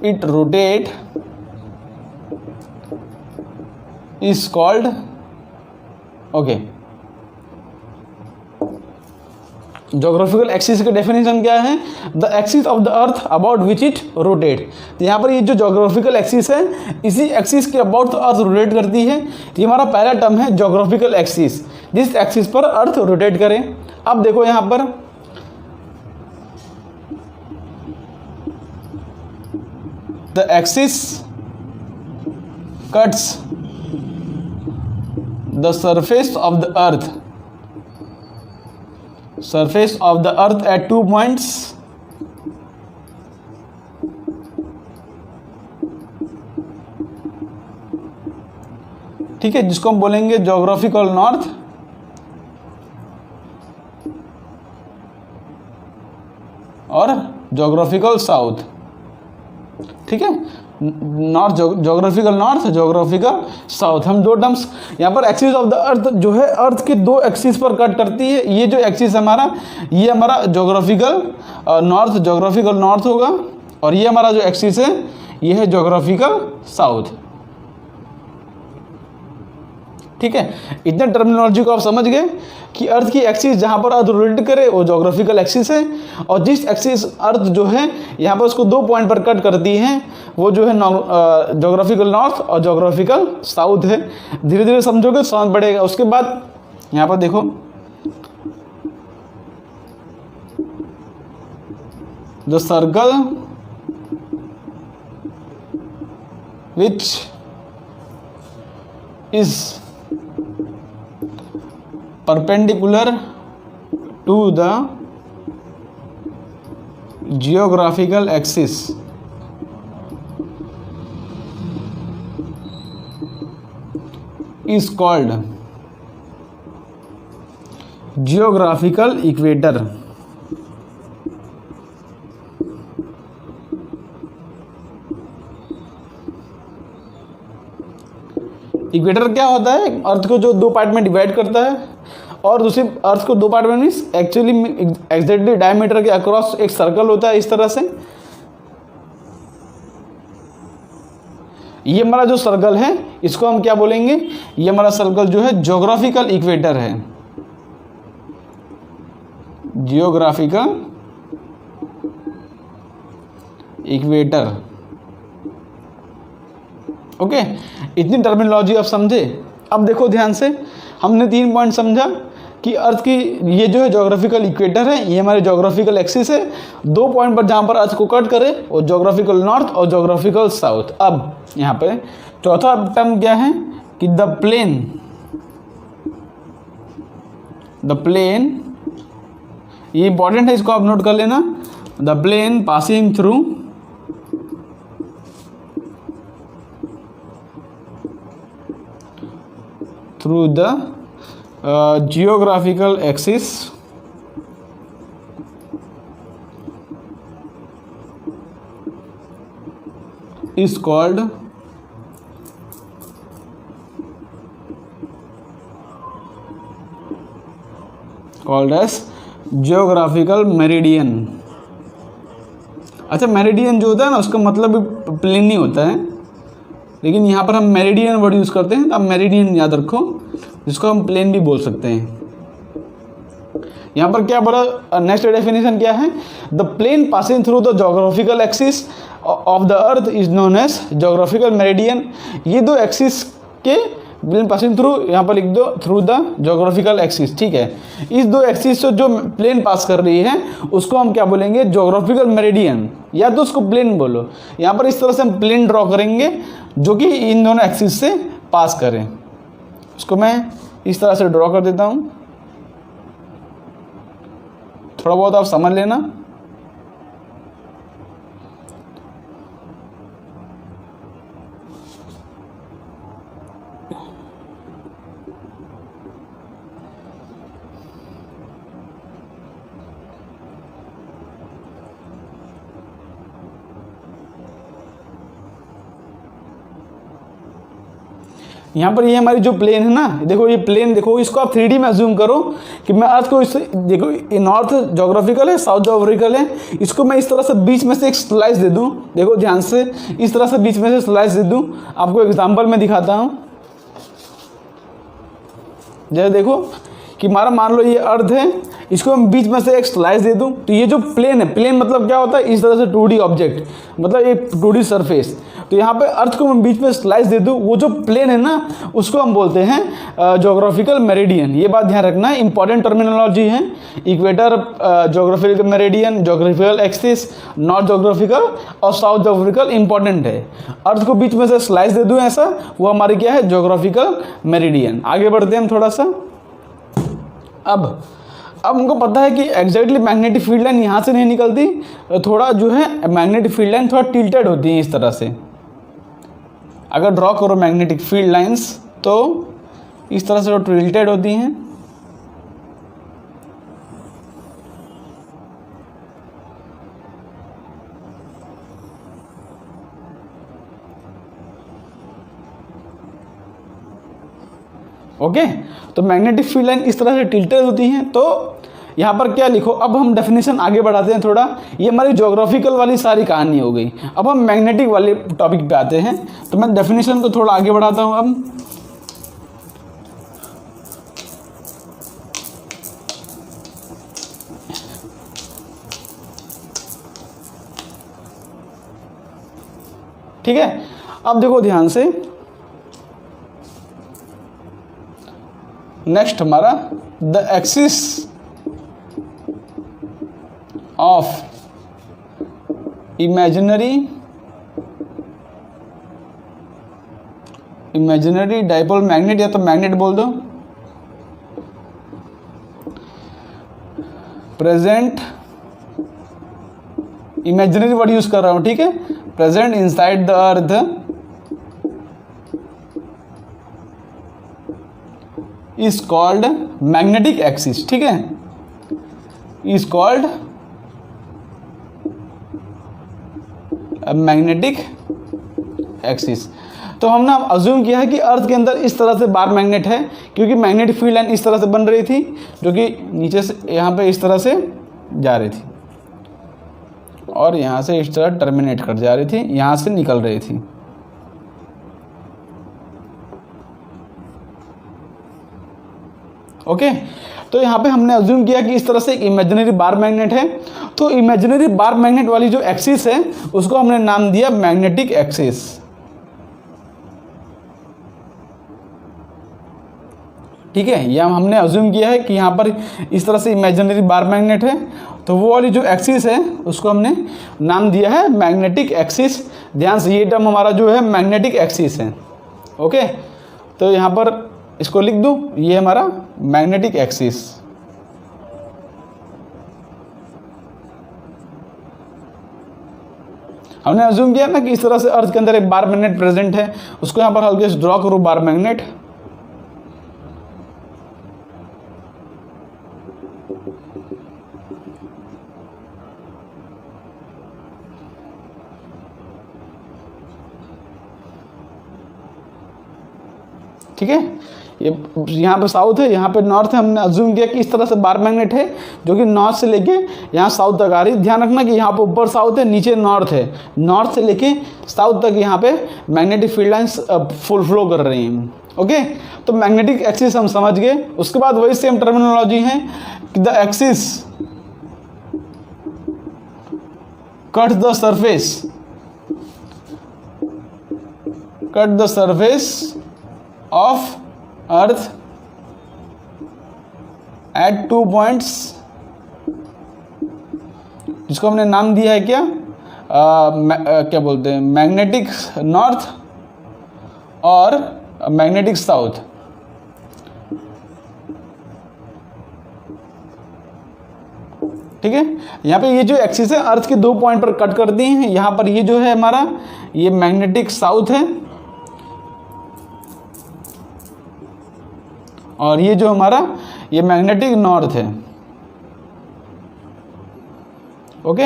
it rotate is called, okay, geographical axis का डेफिनेशन क्या है? The axis of the earth about which it rotate. तो यहाँ पर ये जो जोग्राफिकल एक्सिस है, इसी एक्सिस के अबाउट अर्थ रोटेट करती है। तो ये हमारा पहला टर्म है जोग्राफिकल एक्सिस, जिस एक्सिस पर अर्थ रोटेट करे। अब देखो यहाँ पर the axis cuts the surface of the earth, surface of the earth at 2 points, ठीक है, जिसको हम बोलेंगे जोग्राफिकल नॉर्थ और जोग्राफिकल साउथ। ठीक है, north geographical north, geographical south, हम दो टर्म्स यहाँ पर। एक्सिस ऑफ द अर्थ जो है अर्थ के दो एक्सिस पर कट करती है। ये जो एक्सिस हमारा, ये हमारा जोग्राफिकल नॉर्थ होगा, और ये हमारा जो एक्सिस है ये है जोग्राफिकल साउथ। ठीक है, इतने टर्मिनोलॉजी को आप समझ गए कि अर्थ की एक्सिस जहाँ पर अर्थ रोटेट करे वो जोग्राफिकल एक्सिस है, और जिस एक्सिस अर्थ जो है यहाँ पर उसको 2 पॉइंट पर कट करती है वो जो है जोग्राफिकल नॉर्थ और जोग्राफिकल साउथ है। धीरे धीरे समझोगे समझ पड़ेगा। उसके बाद यहाँ पर देखो the circle which is perpendicular to the geographical axis is called geographical equator। Equator क्या होता है? अर्थ को जो 2 पार्ट में डिवाइड करता है, और दूसरी अर्थ को 2 पार्ट में मीन्स एक्चुअली एग्जैक्टली डायमीटर के अक्रॉस एक सर्कल होता है इस तरह से। ये हमारा जो सर्कल है इसको हम क्या बोलेंगे? ये हमारा सर्कल जो है ज्योग्राफिकल इक्वेटर है, जियोग्राफिकल इक्वेटर। ओके, इतनी टर्मिनोलॉजी आप समझे। अब देखो ध्यान से, हमने 3 पॉइंट समझा कि अर्थ की ये जो है ज्योग्राफिकल इक्वेटर है, ये हमारे ज्योग्राफिकल एक्सिस है। 2 पॉइंट पर जहाँ पर अर्थ को कट करे वो ज्योग्राफिकल नॉर्थ और ज्योग्राफिकल साउथ। अब यहाँ पे चौथा टर्म क्या है कि द प्लेन, ये इंपॉर्टेंट है, इसको आप नोट कर लेना। The plane passing through the geographical axis is called as geographical meridian। अच्छा, मेरिडियन जो होता है ना उसका मतलब प्लेन नहीं होता है, लेकिन यहाँ पर हम मेरिडियन वर्ड यूज़ करते हैं। तो आप मेरिडियन याद रखो, जिसको हम प्लेन भी बोल सकते हैं। यहाँ पर क्या बड़ा नेक्स्ट डेफिनेशन क्या है? The plane passing through the geographical axis of the earth is known as geographical meridian. ये 2 एक्सिस के प्लेन पासिंग थ्रू, यहाँ पर लिख दो थ्रू द जोग्राफिकल एक्सिस। ठीक है, इस 2 एक्सिस से जो प्लेन पास कर रही है उसको हम क्या बोलेंगे? जोग्राफिकल मेरिडियन, या तो उसको प्लेन बोलो। यहाँ पर इस तरह से हम प्लेन ड्रॉ करेंगे जो कि इन दोनों एक्सिस से पास करें। उसको मैं इस तरह से ड्रॉ कर देता हूँ, थोड़ा बहुत आप समझ लेना। यहाँ पर ये हमारी जो प्लेन है ना, देखो ये प्लेन, देखो इसको आप 3D में अज्यूम करो कि मैं अर्थ को इस, देखो ये नॉर्थ जोग्राफिकल है, साउथ जोग्राफिकल है, इसको मैं इस तरह से बीच में से एक स्लाइस दे दूँ, देखो ध्यान से, इस तरह से बीच में से स्लाइस दे दूँ। आपको एग्जाम्पल में दिखाता हूँ। जैसे देखो कि हमारा मान लो ये अर्थ है, इसको हम बीच में से एक स्लाइस दे दूं, तो ये जो प्लेन है, प्लेन मतलब क्या होता है, इस तरह से 2D ऑब्जेक्ट, मतलब एक 2D सरफेस, तो यहाँ पे अर्थ को मैं बीच में स्लाइस दे दूं, वो जो प्लेन है ना उसको हम बोलते हैं जोग्राफिकल मेरिडियन। ये बात ध्यान रखना, इंपॉर्टेंट टर्मिनोलॉजी है। Equator, geographical meridian, geographical axis, north geographical और साउथ जोग्राफिकल इंपॉर्टेंट है। अर्थ को बीच में से स्लाइस दे दूँ ऐसा, वो हमारी क्या है, जोग्राफिकल मेरिडियन। आगे बढ़ते हैं हम थोड़ा सा। अब हमको पता है कि एग्जैक्टली मैग्नेटिक फील्ड लाइन यहाँ से नहीं निकलती, थोड़ा जो है मैग्नेटिक फील्ड लाइन थोड़ा टिल्टेड होती है इस तरह से। अगर ड्रॉ करो मैग्नेटिक फील्ड लाइंस तो इस तरह से वो टिल्टेड होती हैं। ओके, तो मैग्नेटिक फील्ड लाइन इस तरह से टिल्टेड होती हैं। तो यहाँ पर क्या लिखो, अब हम डेफिनेशन आगे बढ़ाते हैं थोड़ा। ये हमारी ज्योग्राफिकल वाली सारी कहानी हो गई। अब हम मैग्नेटिक वाले टॉपिक पे आते हैं, तो मैं डेफिनेशन को थोड़ा आगे बढ़ाता हूँ अब। ठीक है, अब देखो ध्यान से, नेक्स्ट हमारा the axis of imaginary dipole magnet, या तो मैग्नेट बोल दो, प्रेजेंट, इमेजिनरी वर्ड यूज कर रहा हूं, ठीक है, present inside the earth is called magnetic axis. ठीक है, इज कॉल्ड मैग्नेटिक एक्सिस। तो हमने अज्यूम किया है कि अर्थ के अंदर इस तरह से बार मैग्नेट है, क्योंकि मैग्नेटिक फील्ड लाइन इस तरह से बन रही थी, जो कि नीचे से यहाँ पे इस तरह से जा रही थी और यहाँ से इस तरह टर्मिनेट कर जा रही थी, यहाँ से निकल रही थी। ओके, तो यहाँ पे हमने अज्यूम किया कि इस तरह से एक इमेजिनरी बार मैग्नेट है। तो इमेजिनरी बार मैग्नेट वाली जो एक्सिस है उसको हमने नाम दिया मैग्नेटिक एक्सिस। ठीक है, यह हमने अज्यूम किया है कि यहाँ पर इस तरह से इमेजिनरी बार मैग्नेट है, तो वो वाली जो एक्सिस है उसको हमने नाम दिया है मैग्नेटिक एक्सिस। ध्यान से, ये टर्म हमारा जो है मैग्नेटिक एक्सिस है। ओके, तो यहाँ पर इसको लिख दूं, ये हमारा मैग्नेटिक एक्सिस। हमने अज्यूम किया ना कि इस तरह से अर्थ के अंदर एक बार मैग्नेट प्रेजेंट है, उसको यहाँ पर हल्के से ड्रॉ करो, बार मैग्नेट। ठीक है, ये यहाँ पे साउथ है, यहाँ पे नॉर्थ है। हमने अज्यूम किया कि इस तरह से बार मैग्नेट है जो कि नॉर्थ से लेके यहाँ साउथ तक आ रही है। ध्यान रखना कि यहाँ पे ऊपर साउथ है, नीचे नॉर्थ है, नॉर्थ से लेके साउथ तक यहाँ पे magnetic field lines full flow कर रही हैं। ओके, तो मैग्नेटिक एक्सिस हम समझ गए। उसके बाद वही सेम टर्मिनोलॉजी है कि the axis cut the surface of earth at 2 points, जिसको हमने नाम दिया है क्या, क्या बोलते हैं, मैग्नेटिक नॉर्थ और मैग्नेटिक साउथ। ठीक है, यहाँ पे ये जो एक्सिस है अर्थ के 2 पॉइंट पर कट कर दिए हैं। यहाँ पर ये जो है हमारा ये मैग्नेटिक साउथ है और ये जो हमारा ये मैग्नेटिक नॉर्थ है। ओके,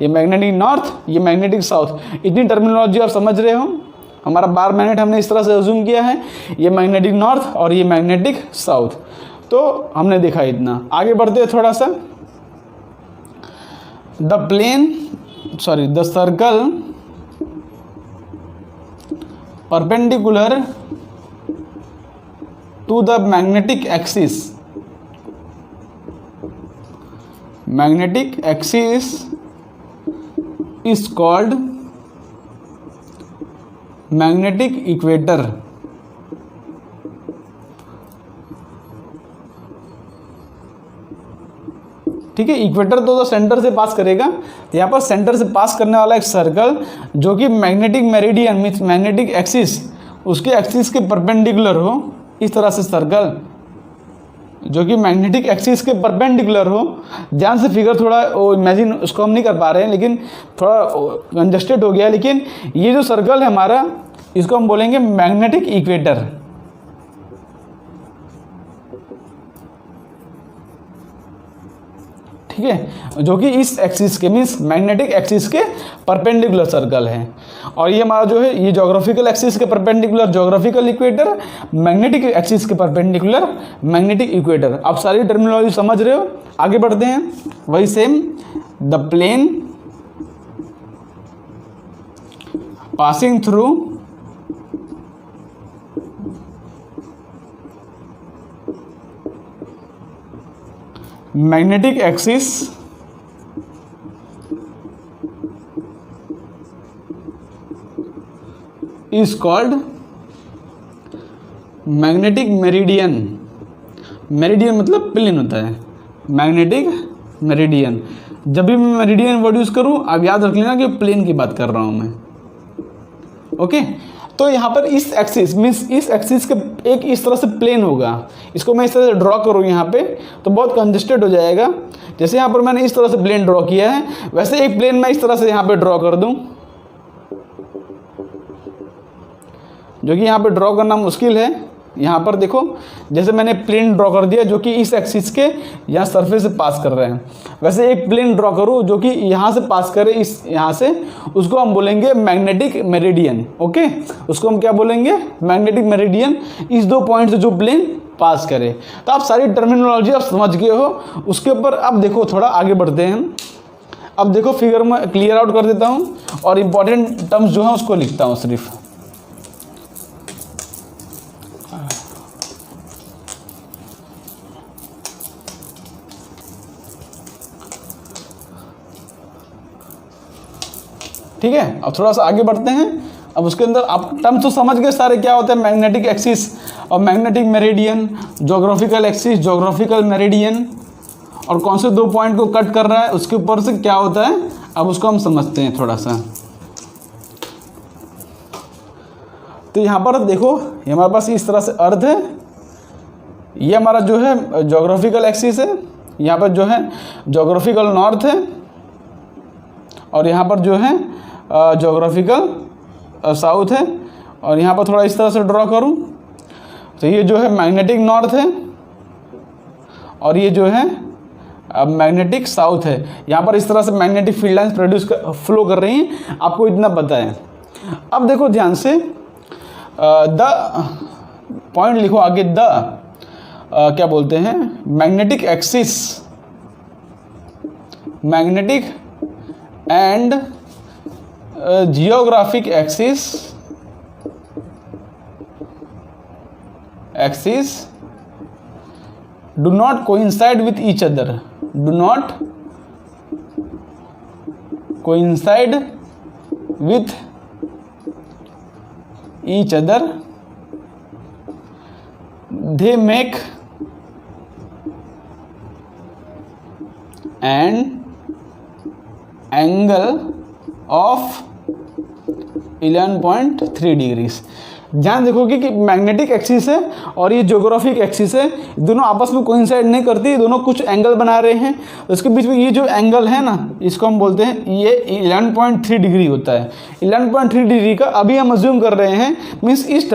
ये मैग्नेटिक नॉर्थ, ये मैग्नेटिक साउथ। इतनी टर्मिनोलॉजी आप समझ रहे हो। हमारा बार मैग्नेट हमने इस तरह से अज्यूम किया है, ये मैग्नेटिक नॉर्थ और ये मैग्नेटिक साउथ। तो हमने देखा इतना। आगे बढ़ते हैं थोड़ा सा। The circle perpendicular to the magnetic axis, magnetic axis is called magnetic equator। ठीक है, इक्वेटर तो सेंटर से पास करेगा, तो यहाँ पर सेंटर से पास करने वाला एक सर्कल जो कि magnetic meridian means magnetic axis, उसके एक्सिस के परपेंडिकुलर हो, इस तरह से सर्कल जो कि मैग्नेटिक एक्सिस के परपेंडिकुलर हो। ध्यान से फिगर थोड़ा वो इमेजिन उसको हम नहीं कर पा रहे हैं, लेकिन थोड़ा कंजस्टेड हो गया। लेकिन ये जो सर्कल है हमारा, इसको हम बोलेंगे मैग्नेटिक इक्वेटर। ठीक है, जो कि इस एक्सिस के मीन्स मैग्नेटिक एक्सिस के परपेंडिकुलर सर्कल है। और ये हमारा जो है ये ज्योग्राफिकल एक्सिस के perpendicular geographical equator, magnetic axis के परपेंडिकुलर मैग्नेटिक इक्वेटर। आप सारी टर्मिनोलॉजी समझ रहे हो। आगे बढ़ते हैं। वही same, the plane passing through magnetic axis is called magnetic meridian. Meridian मतलब प्लेन होता है, मैग्नेटिक मेरिडियन। जब भी मैं मेरिडियन वर्ड यूज़ करूँ, आप याद रख लेना कि प्लेन की बात कर रहा हूँ मैं। ओके, तो यहाँ पर इस एक्सिस मीन्स इस एक्सिस के एक इस तरह से प्लेन होगा। इसको मैं इस तरह से ड्रॉ करूँ यहाँ पे तो बहुत कंजस्टेड हो जाएगा। जैसे यहाँ पर मैंने इस तरह से प्लेन ड्रॉ किया है, वैसे एक प्लेन मैं इस तरह से यहाँ पे ड्रॉ कर दूँ, जो कि यहाँ पे ड्रॉ करना मुश्किल है। यहाँ पर देखो, जैसे मैंने प्लेन ड्रॉ कर दिया जो कि इस एक्सिस के यहाँ सरफेस से पास कर रहे हैं, वैसे एक प्लेन ड्रॉ करूँ जो कि यहाँ से पास करे, इस यहाँ से, उसको हम बोलेंगे मैग्नेटिक मेरिडियन। ओके, उसको हम क्या बोलेंगे? Magnetic meridian. इस दो पॉइंट से जो प्लेन पास करे। तो आप सारी टर्मिनोलॉजी आप समझ गए हो। उसके ऊपर अब देखो, थोड़ा आगे बढ़ते हैं। अब देखो फिगर में क्लियर आउट कर देता हूँ और इम्पॉर्टेंट टर्म्स जो है उसको लिखता हूँ सिर्फ। ठीक है, अब थोड़ा सा आगे बढ़ते हैं। अब उसके अंदर आप टर्म्स तो समझ गए सारे, क्या होता है मैग्नेटिक एक्सिस और magnetic meridian, geographical axis, geographical meridian, और कौन से दो पॉइंट को कट कर रहा है उसके ऊपर से क्या होता है, अब उसको हम समझते हैं थोड़ा सा। तो यहाँ पर देखो, ये हमारे पास इस तरह से अर्थ है, ये हमारा जो है ज्योग्राफिकल एक्सिस है, यहाँ पर जो है ज्योग्राफिकल नॉर्थ है, और यहाँ पर जो है ज्योग्राफिकल साउथ है। और यहाँ पर थोड़ा इस तरह से ड्रॉ करूँ तो ये जो है मैग्नेटिक नॉर्थ है और ये जो है मैग्नेटिक साउथ है। यहाँ पर इस तरह से मैग्नेटिक फील्ड लाइन्स फ्लो कर रही हैं, आपको इतना पता है। अब देखो ध्यान से, द पॉइंट लिखो आगे, क्या बोलते हैं, magnetic axis, magnetic and geographic axis do not coincide with each other, do not coincide with each other, they make an angle of 11.3 degrees. ध्यान देखोगे कि मैग्नेटिक एक्सिस है और ये ज्योग्राफिक एक्सिस है, दोनों आपस में कोइंसाइड नहीं करती, दोनों कुछ एंगल बना रहे हैं। उसके बीच में ये जो एंगल है ना, इसको हम बोलते हैं, ये 11.3 डिग्री होता है। 11.3 डिग्री का अभी हम अज्यूम कर रहे हैं, मीन्स इस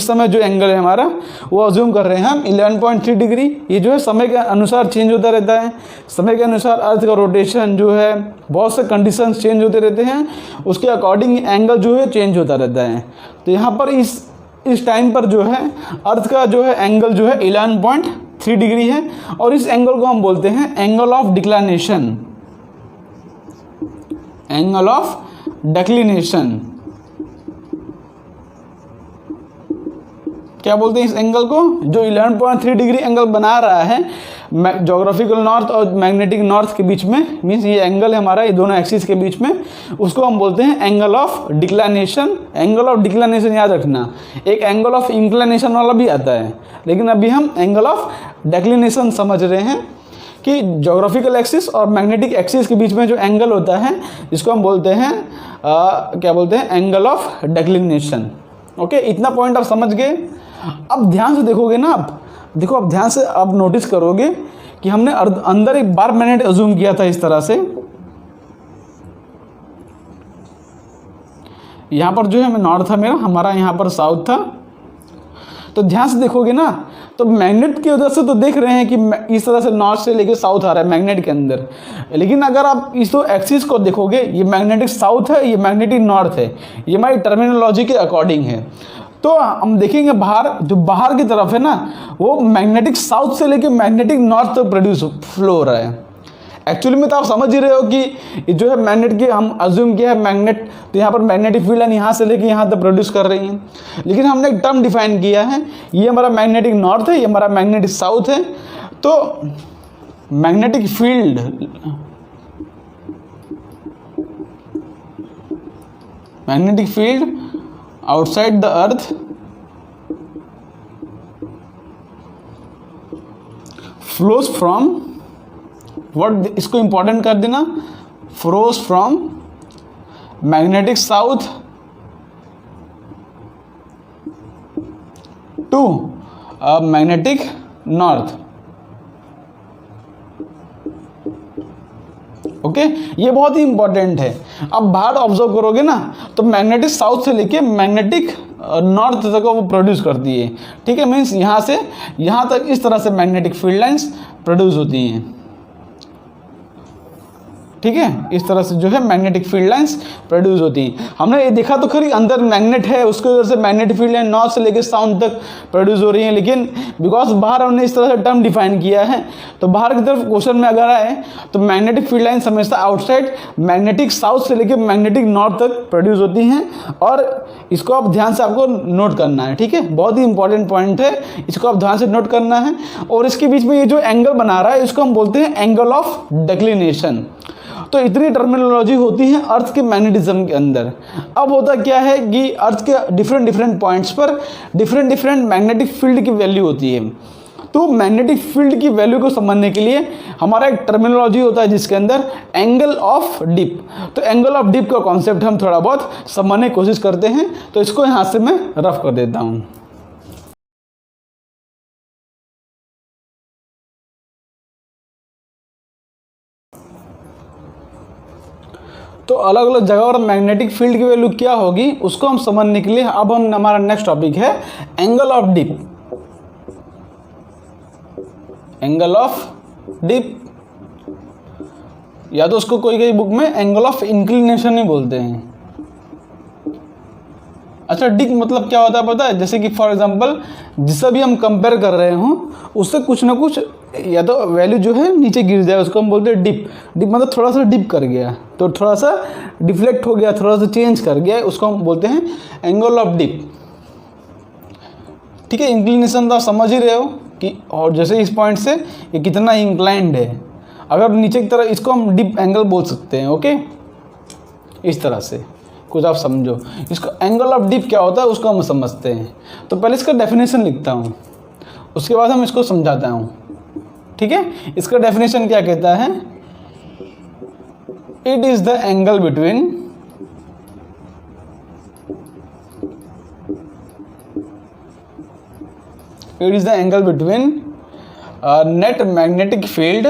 समय जो एंगल है हमारा वो अज्यूम कर रहे हैं हम 11.3 डिग्री। ये जो है समय के अनुसार चेंज होता रहता है, समय के अनुसार अर्थ का रोटेशन जो है, बहुत से कंडीशंस चेंज होते रहते हैं, उसके अकॉर्डिंग एंगल जो है चेंज होता रहता है। तो यहाँ पर इस टाइम पर जो है अर्थ का जो है एंगल जो है 11.3 डिग्री है, और इस एंगल को हम बोलते हैं angle of declination, angle of declination. क्या बोलते हैं इस एंगल को? जो 11.3 डिग्री एंगल बना रहा है ज्योग्राफिकल नॉर्थ और मैग्नेटिक नॉर्थ के बीच में, मीन्स ये एंगल है हमारा, ये दोनों एक्सिस के बीच में, उसको हम बोलते हैं angle of declination. Angle of declination याद रखना, एक एंगल ऑफ इंक्लिनेशन वाला भी आता है, लेकिन अभी हम एंगल ऑफ डिक्लिनेशन समझ रहे हैं कि ज्योग्राफिकल एक्सिस और मैग्नेटिक एक्सिस के बीच में जो एंगल होता है इसको हम बोलते हैं क्या बोलते हैं? Angle of declination. ओके, इतना पॉइंट आप समझ गए। अब ध्यान से देखोगे ना, आप देखो, अब ध्यान से आप नोटिस करोगे कि हमने अंदर एक बार मैग्नेट अज्यूम किया था इस तरह से, यहाँ पर जो है नॉर्थ था मेरा, हमारा यहाँ पर साउथ था। तो ध्यान से देखोगे ना, तो मैग्नेट की वजह से तो देख रहे हैं कि इस तरह से नॉर्थ से लेके साउथ आ रहा है मैग्नेट के अंदर, लेकिन अगर आप इस दो एक्सिस को देखोगे, ये मैग्नेटिक साउथ है, ये मैग्नेटिक नॉर्थ है, ये हमारी टर्मिनोलॉजी के अकॉर्डिंग है। तो हम देखेंगे बाहर, जो बाहर की तरफ है ना, वो मैग्नेटिक साउथ से लेके मैग्नेटिक नॉर्थ तक प्रोड्यूस फ्लो हो रहा है। एक्चुअली में तो आप समझ ही रहे हो कि ये जो है मैग्नेट की हम अज्यूम किया है मैग्नेट, तो यहाँ पर मैग्नेटिक फील्ड है, यहाँ से लेके यहाँ तक प्रोड्यूस कर रही हैं, लेकिन हमने एक टर्म डिफाइन किया है, ये हमारा मैग्नेटिक नॉर्थ है, ये हमारा मैग्नेटिक साउथ है। तो magnetic field outside the earth flows from what, इसको इंपॉर्टेंट कर देना, flows from magnetic south to magnetic north। Okay, ये बहुत ही इंपॉर्टेंट है। अब बाहर ऑब्जर्व करोगे ना, तो मैग्नेटिक साउथ से लेके मैग्नेटिक नॉर्थ तक वो प्रोड्यूस करती है। ठीक है, मीन्स यहाँ से यहाँ तक इस तरह से मैग्नेटिक फील्ड लाइंस प्रोड्यूस होती हैं। ठीक है, इस तरह से जो है मैग्नेटिक फील्ड लाइंस प्रोड्यूस होती हैं। हमने ये देखा तो खरी अंदर मैग्नेट है, उसकी वजह से मैग्नेटिक फील्ड लाइन नॉर्थ से लेकर साउथ तक प्रोड्यूस हो रही है, लेकिन बिकॉज बाहर हमने इस तरह से टर्म डिफाइन किया है, तो बाहर की तरफ क्वेश्चन में अगर आए तो मैग्नेटिक फील्ड लाइन हमेशा आउटसाइड मैग्नेटिक साउथ से लेकर मैग्नेटिक नॉर्थ तक प्रोड्यूस होती हैं, और इसको आप ध्यान से आपको नोट करना है। ठीक है, बहुत ही इंपॉर्टेंट पॉइंट है, इसको आप ध्यान से नोट करना है। और इसके बीच में ये जो एंगल बना रहा है, इसको हम बोलते हैं एंगल ऑफ डिक्लिनेशन। तो इतनी टर्मिनोलॉजी होती है अर्थ के मैग्नेटिज्म के अंदर। अब होता क्या है कि अर्थ के डिफरेंट पॉइंट्स पर डिफरेंट मैग्नेटिक फील्ड की वैल्यू होती है। तो मैग्नेटिक फील्ड की वैल्यू को समझने के लिए हमारा एक टर्मिनोलॉजी होता है जिसके अंदर एंगल ऑफ डिप। तो एंगल ऑफ डिप का कॉन्सेप्ट हम थोड़ा बहुत समझने की कोशिश करते हैं, तो इसको यहाँ से मैं रफ कर देता हूँ। तो अलग अलग जगह पर मैग्नेटिक फील्ड की वैल्यू क्या होगी उसको हम समझने के लिए अब हम हमारा नेक्स्ट टॉपिक है angle of dip. Angle of dip, या तो उसको कोई बुक में एंगल ऑफ इंक्लिनेशन ही बोलते हैं। अच्छा, डिप मतलब क्या होता है पता है? जैसे कि फॉर एग्जांपल जिससे भी हम कंपेयर कर रहे हों उससे कुछ ना कुछ या तो वैल्यू जो है नीचे गिर जाए, उसको हम बोलते हैं डिप। डिप मतलब थोड़ा सा डिप कर गया, तो थोड़ा सा डिफ्लेक्ट हो गया, थोड़ा सा चेंज कर गया, उसको हम बोलते हैं एंगल ऑफ डिप। ठीक है, इंक्लिनेशन तो आप समझ ही रहे हो कि, और जैसे इस पॉइंट से ये कितना इंक्लाइंड है, अगर नीचे की तरह इसको हम डिप एंगल बोल सकते हैं। ओके, इस तरह से कुछ आप समझो इसको। एंगल ऑफ डिप क्या होता है उसको हम समझते हैं। तो पहले इसका डेफिनेशन लिखता हूँ, उसके बाद हम इसको समझाता हूँ। ठीक है, इसका डेफिनेशन क्या कहता है? It is the angle between net magnetic field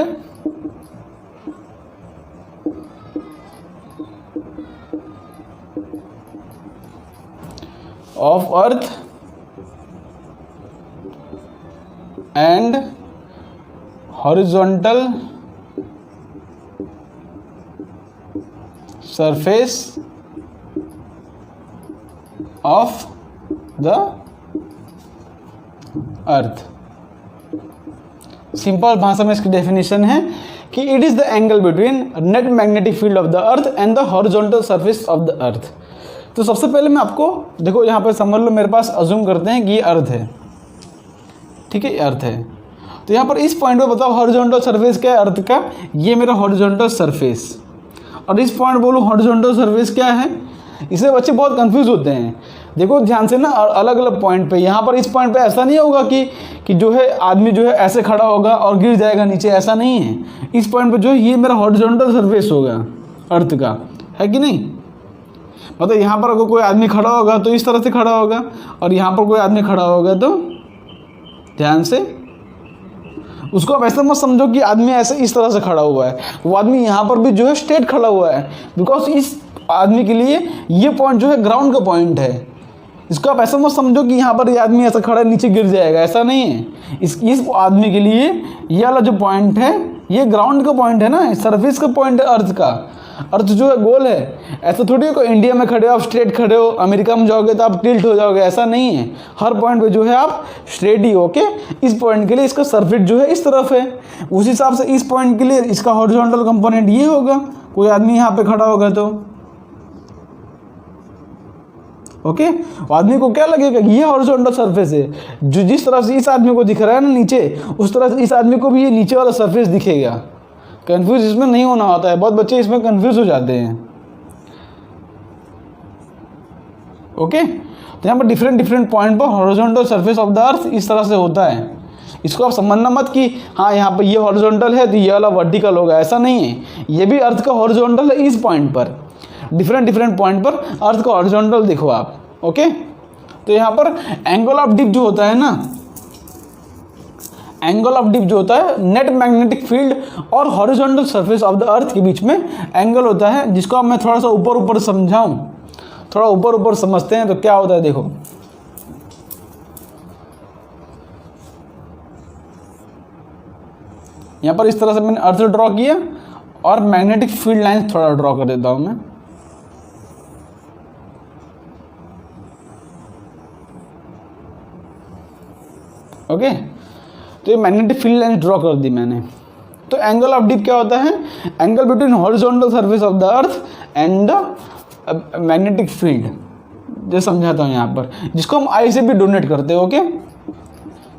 of earth and horizontal surface of the earth. Simple भाषा में इसकी डेफिनेशन है कि it is the angle between net magnetic field of the earth and the horizontal surface of the अर्थ। तो सबसे पहले मैं आपको देखो यहाँ पर समझ लो, मेरे पास अज्यूम करते हैं कि ये अर्थ है, ठीक है, ये अर्थ है। तो यहाँ पर इस पॉइंट पे बताओ हॉरिजॉन्टल सरफेस क्या है अर्थ का, ये मेरा हॉरिजॉन्टल सरफेस। और इस पॉइंट बोलो हॉरिजॉन्टल सरफेस क्या है, इससे बच्चे बहुत कंफ्यूज होते हैं। देखो ध्यान से ना, अलग अलग पॉइंट पे, यहाँ पर इस पॉइंट पे ऐसा नहीं होगा कि जो है आदमी जो है ऐसे खड़ा होगा और गिर जाएगा नीचे, ऐसा नहीं है। इस पॉइंट पे जो है ये मेरा हॉरिजॉन्टल सरफेस होगा अर्थ का, है कि नहीं। मतलब यहाँ पर अगर कोई आदमी खड़ा होगा तो इस तरह से खड़ा होगा, और यहाँ पर कोई आदमी खड़ा होगा तो ध्यान से, उसको आप ऐसा मत समझो कि आदमी ऐसे इस तरह से खड़ा हुआ है, वो आदमी यहाँ पर भी जो है स्ट्रेट खड़ा हुआ है, बिकॉज इस आदमी के लिए ये पॉइंट जो है ग्राउंड का पॉइंट है। इसको आप ऐसा मत समझो कि यहाँ पर ये आदमी ऐसा खड़ा है नीचे गिर जाएगा, ऐसा नहीं है। इस आदमी के लिए ये वाला जो पॉइंट है ये ग्राउंड का पॉइंट है ना, सरफेस का पॉइंट है अर्थ का। अर्थ जो है गोल है, ऐसा थोड़ी है कोई इंडिया में खड़े हो आप स्ट्रेट खड़े हो, अमेरिका में जाओगे तो आप टिल्ट हो जाओगे, ऐसा नहीं है। हर पॉइंट पे जो है आप स्ट्रेट ही हो के, इस पॉइंट के लिए इसका सरफेस जो है इस तरफ है, उस हिसाब से इस पॉइंट के लिए इसका हॉरिजॉन्टल कंपोनेंट ये होगा। कोई आदमी यहाँ पे खड़ा होगा तो ओके, आदमी को क्या लगेगा ये हॉरिजॉन्टल सरफेस है, जो जिस तरफ से इस आदमी को दिख रहा है ना नीचे, उस तरह से इस आदमी को भी ये नीचे वाला सरफेस दिखेगा। कंफ्यूज इसमें नहीं होना होता है, बहुत बच्चे इसमें कंफ्यूज हो जाते हैं। ओके, तो यहाँ पर डिफरेंट पॉइंट पर हॉरिजॉन्टल सरफेस ऑफ द अर्थ इस तरह से होता है। इसको आप समझना मत कि हाँ यहाँ पर ये हॉरिजॉन्टल है तो ये वाला वर्टिकल होगा, ऐसा नहीं है। ये भी अर्थ का हॉरिजॉन्टल है इस पॉइंट पर, डिफरेंट पॉइंट पर अर्थ का हॉरिजॉन्टल देखो आप। ओके, तो यहाँ पर एंगल ऑफ डिप जो होता है ना, एंगल ऑफ डिप जो होता है नेट मैग्नेटिक फील्ड और हॉरिजॉन्टल सरफेस ऑफ द अर्थ के बीच में एंगल होता है, जिसको अब मैं थोड़ा सा ऊपर समझाऊं, थोड़ा ऊपर समझते हैं तो क्या होता है। देखो यहाँ पर इस तरह से मैंने अर्थ ड्रॉ किया और मैग्नेटिक फील्ड लाइन थोड़ा ड्रॉ कर देता हूं मैं। ओके, तो ये मैग्नेटिक फील्ड लाइन ड्रॉ कर दी मैंने। तो एंगल ऑफ डिप क्या होता है, angle between horizontal surface of the earth and the magnetic field, जो समझाता हूँ यहाँ पर, जिसको हम आई से भी डोनेट करते हैं। Okay,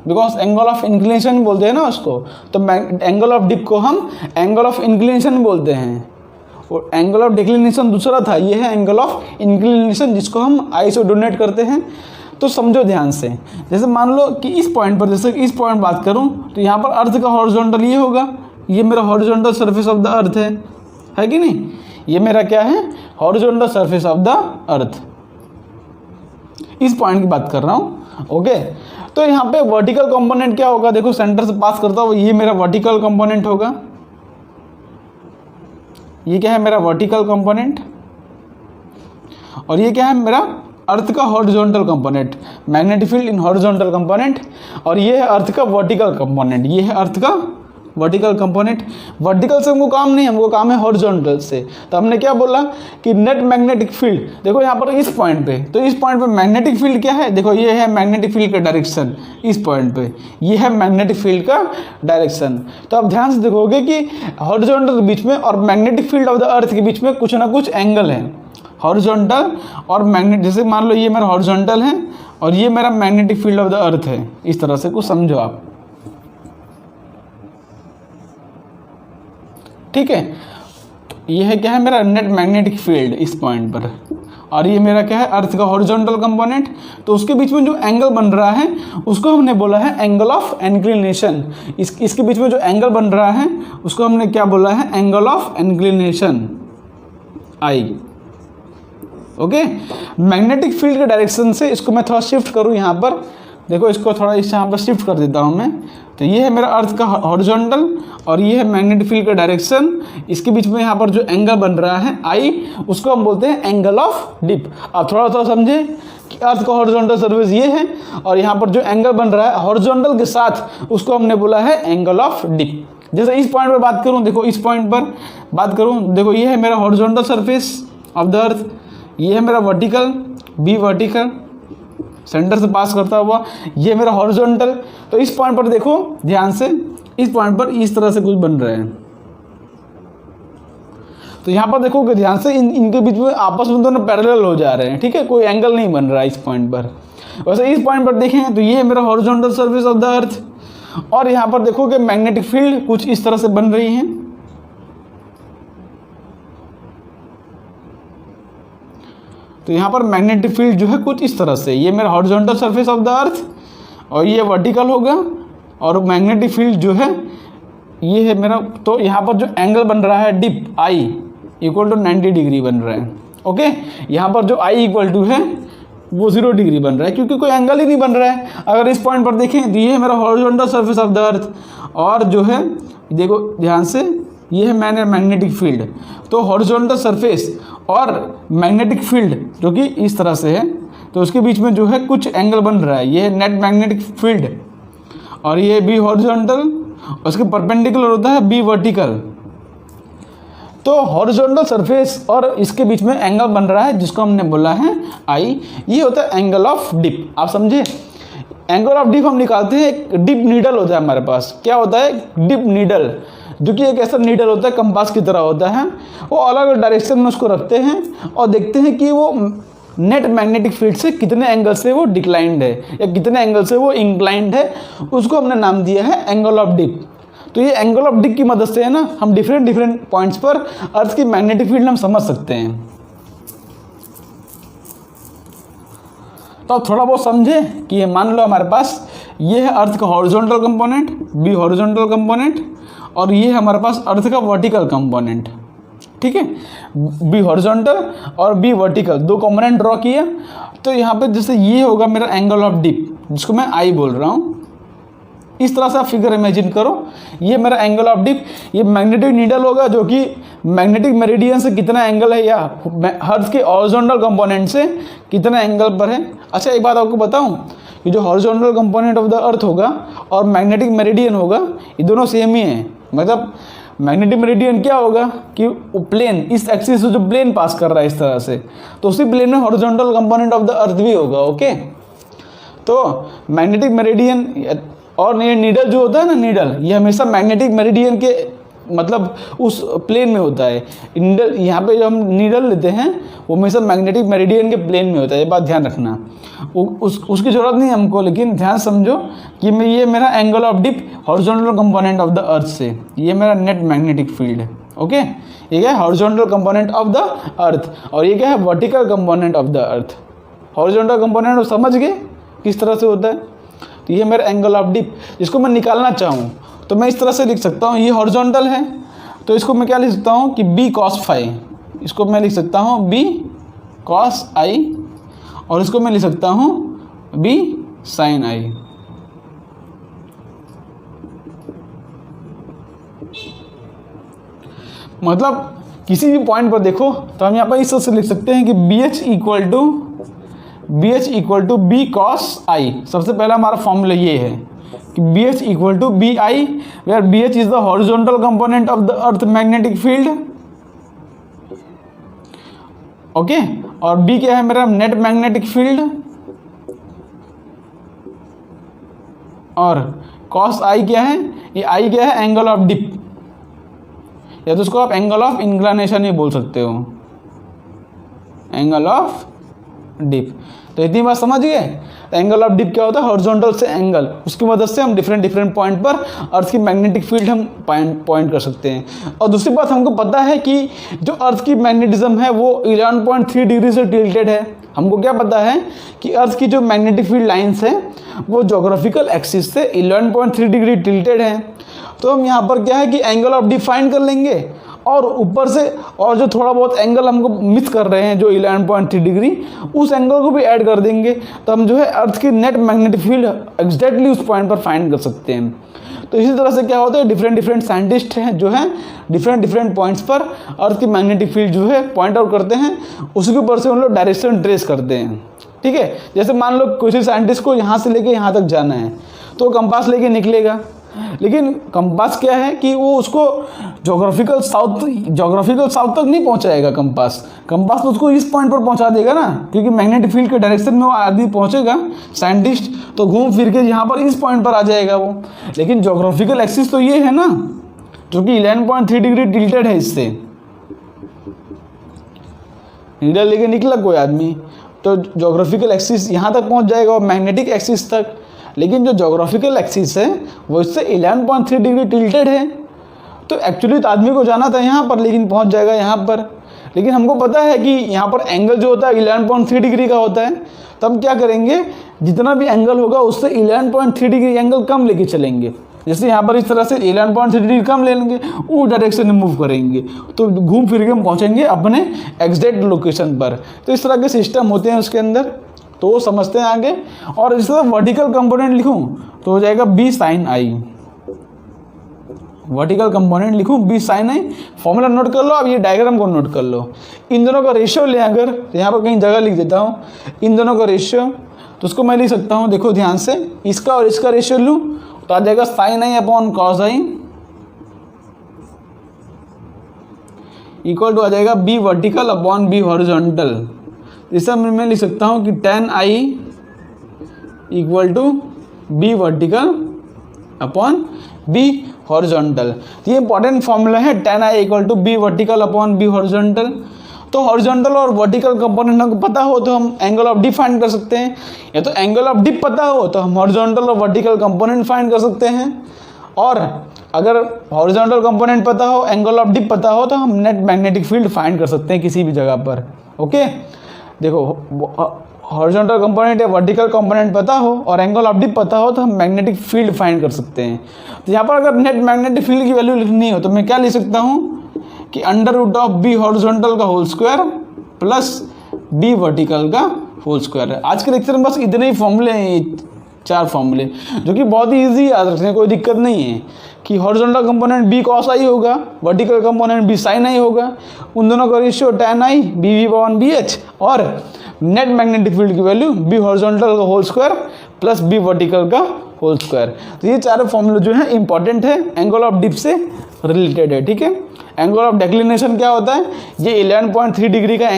because angle of inclination बोलते हैं ना उसको, तो एंगल ऑफ डिप को हम एंगल ऑफ इंक्लिनेशन बोलते हैं, और एंगल ऑफ डिक्लिनेशन दूसरा था, ये है एंगल ऑफ इंक्लिनेशन, जिसको हम आई से डोनेट करते हैं। तो समझो ध्यान से, जैसे मान लो कि इस पॉइंट पर, जैसे इस पॉइंट बात करूं तो यहाँ पर अर्थ का हॉरिजॉन्टल ये होगा, ये मेरा हॉरिजॉन्टल सरफेस ऑफ द अर्थ है कि नहीं। ये मेरा क्या है, हॉरिजॉन्टल सरफेस ऑफ द अर्थ, इस पॉइंट की बात कर रहा हूँ। ओके, तो यहाँ पे वर्टिकल कंपोनेंट क्या होगा, देखो सेंटर से पास करता हूँ, ये मेरा वर्टिकल कंपोनेंट होगा। ये क्या है मेरा वर्टिकल कंपोनेंट, और ये क्या है मेरा अर्थ का horizontal component, magnetic field in horizontal component. और ये है अर्थ का वर्टिकल कंपोनेंट, ये है अर्थ का वर्टिकल कंपोनेंट। वर्टिकल से हमको काम नहीं, हमको काम है हॉरिजॉन्टल से। तो हमने क्या बोला कि नेट मैग्नेटिक फील्ड, देखो यहाँ पर इस पॉइंट पे, तो इस पॉइंट पे मैग्नेटिक फील्ड क्या है, देखो ये है मैग्नेटिक फील्ड का डायरेक्शन, इस पॉइंट पे ये है मैग्नेटिक फील्ड का डायरेक्शन। तो आप ध्यान से देखोगे कि हॉरिजॉन्टल के बीच में और मैग्नेटिक फील्ड ऑफ द अर्थ के बीच में कुछ ना कुछ एंगल है, हॉरिजॉन्टल और मैग्नेट। जैसे मान लो ये मेरा हॉरिजॉन्टल है और ये मेरा मैग्नेटिक फील्ड ऑफ द अर्थ है, इस तरह से कुछ समझो आप। ठीक है, ये है क्या है मेरा नेट मैग्नेटिक फील्ड इस पॉइंट पर, और ये मेरा क्या है अर्थ का हॉरिजॉन्टल कंपोनेंट। तो उसके बीच में जो एंगल बन रहा है उसको हमने बोला है एंगल ऑफ इंक्लिनेशन। इसके बीच में जो एंगल बन रहा है उसको हमने क्या बोला है, angle of inclination, I. Okay, magnetic field के डायरेक्शन से इसको मैं थोड़ा शिफ्ट करूँ यहाँ पर, देखो इसको थोड़ा इस यहाँ पर शिफ्ट कर देता हूँ मैं। तो ये है मेरा अर्थ का हॉरिजॉन्टल और ये है मैग्नेटिक फील्ड का डायरेक्शन। इसके बीच में यहाँ पर जो एंगल बन रहा है आई, उसको हम बोलते हैं एंगल ऑफ डिप। आप थोड़ा सा समझे कि अर्थ का हॉरिजॉन्टल सरफेस ये है और यहाँ पर जो एंगल बन रहा है हॉरिजॉन्टल के साथ, उसको हमने बोला है एंगल ऑफ डिप। जैसे इस पॉइंट पर बात करूँ, देखो इस पॉइंट पर बात करूँ, देखो ये है मेरा हॉरिजॉन्टल सरफेस ऑफ द अर्थ, ये है मेरा वर्टिकल, बी वर्टिकल, सेंटर से पास करता हुआ, ये मेरा हॉरिजॉन्टल। तो इस पॉइंट पर देखो ध्यान से, इस पॉइंट पर इस तरह से कुछ बन रहा है। तो यहाँ पर देखोगे ध्यान से, इनके बीच में आपस में दोनों पैरेलल हो जा रहे हैं, ठीक है, कोई एंगल नहीं बन रहा है इस पॉइंट पर। वैसे इस पॉइंट पर देखें तो ये मेरा horizontal surface of the earth, और यहाँ पर देखोगे मैग्नेटिक फील्ड कुछ इस तरह से बन रही है। तो यहाँ पर मैग्नेटिक फील्ड जो है कुछ इस तरह से, ये मेरा horizontal surface of the earth और ये वर्टिकल होगा, और मैग्नेटिक फील्ड जो है ये है मेरा। तो यहाँ पर जो एंगल बन रहा है dip i equal to 90 degree बन रहा है। ओके, यहाँ पर जो आई इक्वल टू है वो 0 डिग्री बन रहा है, क्योंकि कोई एंगल ही नहीं बन रहा है। अगर इस पॉइंट पर देखें तो ये है मेरा horizontal surface of the earth, और जो है देखो ध्यान से, ये है मैंने मैग्नेटिक फील्ड। तो हॉरिजॉन्टल सरफेस और मैग्नेटिक फील्ड जो कि इस तरह से है, तो उसके बीच में जो है कुछ एंगल बन रहा है, ये है नेट मैग्नेटिक फील्ड, और ये बी हॉरिजॉन्टल, उसके परपेंडिकुलर होता है बी वर्टिकल। तो हॉरिजॉन्टल सरफेस और इसके बीच में एंगल बन रहा है जिसको हमने बोला है आई, ये होता है एंगल ऑफ डिप। आप समझे, एंगल ऑफ डिप हम निकालते हैं, एक डिप नीडल होता है हमारे पास। क्या होता है? डिप नीडल, जो कि एक ऐसा नीडल होता है कंपास की तरह होता है। वो अलग अलग डायरेक्शन में उसको रखते हैं और देखते हैं कि वो नेट मैग्नेटिक फील्ड से कितने एंगल से वो डिक्लाइंड है या कितने एंगल से वो इंक्लाइंड है, उसको हमने नाम दिया है एंगल ऑफ डिप। तो ये एंगल ऑफ डिप की मदद से है ना, हम डिफरेंट पॉइंट्स पर अर्थ की मैग्नेटिक फील्ड हम समझ सकते हैं। तो अब थोड़ा बहुत समझे कि ये मान लो हमारे पास ये है अर्थ का horizontal component, b horizontal component, और ये है हमारे पास अर्थ का वर्टिकल कंपोनेंट। ठीक है, बी हॉरिजॉन्टल और बी वर्टिकल, दो कंपोनेंट ड्रॉ किया। तो यहाँ पे जैसे ये होगा मेरा एंगल ऑफ डिप, जिसको मैं आई बोल रहा हूँ। इस तरह से आप फिगर इमेजिन करो, ये मेरा एंगल ऑफ डिप, ये मैग्नेटिक नीडल होगा जो कि मैग्नेटिक मेरिडियन से कितना एंगल है या अर्थ के हॉरिजॉन्टल कंपोनेंट से कितना एंगल पर है। अच्छा, एक बात आपको बताऊं कि जो हॉरिजॉन्टल कंपोनेंट ऑफ द अर्थ होगा और मैग्नेटिक मेरिडियन होगा, ये दोनों सेम ही है। मतलब मैग्नेटिक मेरिडियन क्या होगा कि प्लेन, इस एक्सिस से जो प्लेन पास कर रहा है इस तरह से, तो उसी प्लेन में हॉरिजॉन्टल कंपोनेंट ऑफ द अर्थ भी होगा। ओके, तो मैग्नेटिक मेरिडियन और ये नीडल जो होता है ना, नीडल, ये हमेशा मैग्नेटिक मेरिडियन के मतलब उस प्लेन में होता है। नीडल यहाँ पे जो हम नीडल लेते हैं वो हमेशा मैग्नेटिक मेरिडियन के प्लेन में होता है, ये बात ध्यान रखना। उसकी ज़रूरत नहीं हमको, लेकिन ध्यान समझो कि ये मेरा angle of dip horizontal component of the earth से, ये मेरा नेट मैग्नेटिक फील्ड है। ओके, ये क्या है? Horizontal component of the earth, और ये क्या है? Vertical component of the earth. Horizontal component समझ गए किस तरह से होता है? तो ये मेरा एंगल ऑफ डिप, जिसको मैं निकालना चाहूँ तो मैं इस तरह से लिख सकता हूँ, ये हॉरिजॉन्टल है तो इसको मैं क्या लिख सकता हूँ कि बी कॉस फाई, इसको मैं लिख सकता हूँ बी कॉस आई, और इसको मैं लिख सकता हूँ बी साइन आई। मतलब किसी भी पॉइंट पर देखो तो हम यहाँ पर इस तरह से लिख सकते हैं कि B H equal to B cos I. सबसे पहला हमारा फॉर्मूला ये है कि B H equal to B I, where B H is the horizontal component of the earth magnetic field. Okay, और बी क्या है? मेरा नेट मैग्नेटिक फील्ड, और कॉस आई क्या है? ये आई क्या है? एंगल ऑफ डिप, या तो उसको आप एंगल ऑफ इंक्लिनेशन ही बोल सकते हो, एंगल ऑफ डिप। तो इतनी बात समझ गए? एंगल ऑफ डिप क्या होता है? हॉरिजॉन्टल से एंगल, उसकी मदद से हम डिफरेंट पॉइंट पर अर्थ की मैग्नेटिक फील्ड हम पॉइंट कर सकते हैं। और दूसरी बात, हमको पता है कि जो अर्थ की मैग्नेटिज्म है वो 11.3 डिग्री से टिल्टेड है। हमको क्या पता है कि अर्थ की जो मैग्नेटिक फील्ड लाइन्स हैं वो ज्योग्राफिकल एक्सिस से 11.3 डिग्री टिल्टेड है। तो हम यहाँ पर क्या है कि एंगल ऑफ डिप फाइंड कर लेंगे, और ऊपर से और जो थोड़ा बहुत एंगल हमको मिस कर रहे हैं जो 11.3 डिग्री, उस एंगल को भी ऐड कर देंगे, तो हम जो है अर्थ की नेट मैग्नेटिक फील्ड एग्जैक्टली उस पॉइंट पर फाइंड कर सकते हैं। तो इसी तरह से क्या होता है, डिफरेंट साइंटिस्ट हैं जो हैं डिफरेंट पॉइंट्स पर अर्थ की मैग्नेटिक फील्ड जो है पॉइंट आउट करते हैं, उसके ऊपर से उन लोग डायरेक्शन ट्रेस करते हैं। ठीक है, जैसे मान लो किसी साइंटिस्ट को यहाँ से लेके यहाँ तक जाना है तो कंपास लेके निकलेगा, लेकिन कंपास क्या है कि वो उसको जोग्राफिकल साउथ तक नहीं पहुंचाएगा। कंपास तो उसको इस पॉइंट पर पहुंचा देगा ना, क्योंकि मैग्नेटिक फील्ड के डायरेक्शन में वो आदमी पहुंचेगा साइंटिस्ट, तो घूम फिर के यहाँ पर इस पॉइंट पर आ जाएगा वो। लेकिन जोग्राफिकल एक्सिस तो ये है ना, जो कि 11.3 डिग्री टिल्टेड है इससे। नीडल लेके निकला कोई आदमी तो जोग्राफिकल एक्सिस यहाँ तक पहुँच जाएगा और मैग्नेटिक एक्सिस तक। लेकिन जो जोग्राफिकल एक्सिस है वो इससे 11.3 डिग्री टिल्टेड है, तो एक्चुअली तो आदमी को जाना था यहाँ पर, लेकिन पहुँच जाएगा यहाँ पर। लेकिन हमको पता है कि यहाँ पर एंगल जो होता है 11.3 डिग्री का होता है, तो हम क्या करेंगे, जितना भी एंगल होगा उससे 11.3 डिग्री एंगल कम लेके चलेंगे। जैसे यहाँ पर इस तरह से 11.3 डिग्री कम ले लेंगे, वो डायरेक्शन में मूव करेंगे, तो घूम फिर के हम पहुँचेंगे अपने एग्जैक्ट लोकेशन पर। तो इस तरह के सिस्टम होते हैं उसके अंदर, तो वो समझते हैं आगे। और इस तरह वर्टिकल कंपोनेंट लिखूँ तो हो जाएगा b sin i। Vertical component लिखूँ b sin i, formula note कर लो। अब ये डायग्राम को नोट कर लो। इन दोनों का रेशियो ले, अगर यहाँ पर कहीं जगह लिख देता हूँ इन दोनों का रेशियो, तो उसको मैं लिख सकता हूँ, देखो ध्यान से, इसका और इसका रेशियो लूँ तो आ जाएगा sin i upon cos i equal to आ जाएगा b vertical upon b horizontal. इसे मैं लिख सकता हूँ कि tan i equal to b vertical upon b horizontal. तो ये इंपॉर्टेंट फॉर्मूला है, tan i equal to b vertical upon b horizontal. तो हॉरिजॉन्टल और वर्टिकल कंपोनेंट हमको पता हो तो हम एंगल ऑफ डिप फाइंड कर सकते हैं, या तो एंगल ऑफ डिप पता हो तो हम हॉरिजॉन्टल और वर्टिकल कंपोनेंट फाइंड कर सकते हैं। और अगर हॉरिजॉन्टल कंपोनेंट पता हो, एंगल ऑफ डिप पता हो, तो हम नेट मैग्नेटिक फील्ड फाइंड कर सकते हैं किसी भी जगह पर। ओके, देखो हॉरिजॉन्टल कंपोनेंट या वर्टिकल कंपोनेंट पता हो और एंगल ऑफ डिप पता हो तो हम मैग्नेटिक फील्ड फाइंड कर सकते हैं। तो यहाँ पर अगर नेट मैग्नेटिक फील्ड की वैल्यू लिखनी हो तो मैं क्या लिख सकता हूँ कि under root of B horizontal का whole square plus B vertical का होल स्क्वायर है। आज के लेक्चर में बस इतने ही फॉर्मूले हैं, ये 4 फॉर्मूले, जो कि बहुत ही ईजी याद रखने, कोई दिक्कत नहीं है। कि horizontal component b cos i होगा, vertical component b sine i होगा, उन दोनों का ratio tan i b v upon b h, और नेट मैग्नेटिक फील्ड की वैल्यू बी हॉरिजॉन्टल का whole square plus B vertical का होल स्क्वायर। तो ये 4 फॉर्मूले जो है इंपॉर्टेंट है, एंगल ऑफ डिप से रिलेटेड है। ठीक है, एंगल ऑफ डेक्लिनेशन क्या होता है, ये 11.3 डिग्री का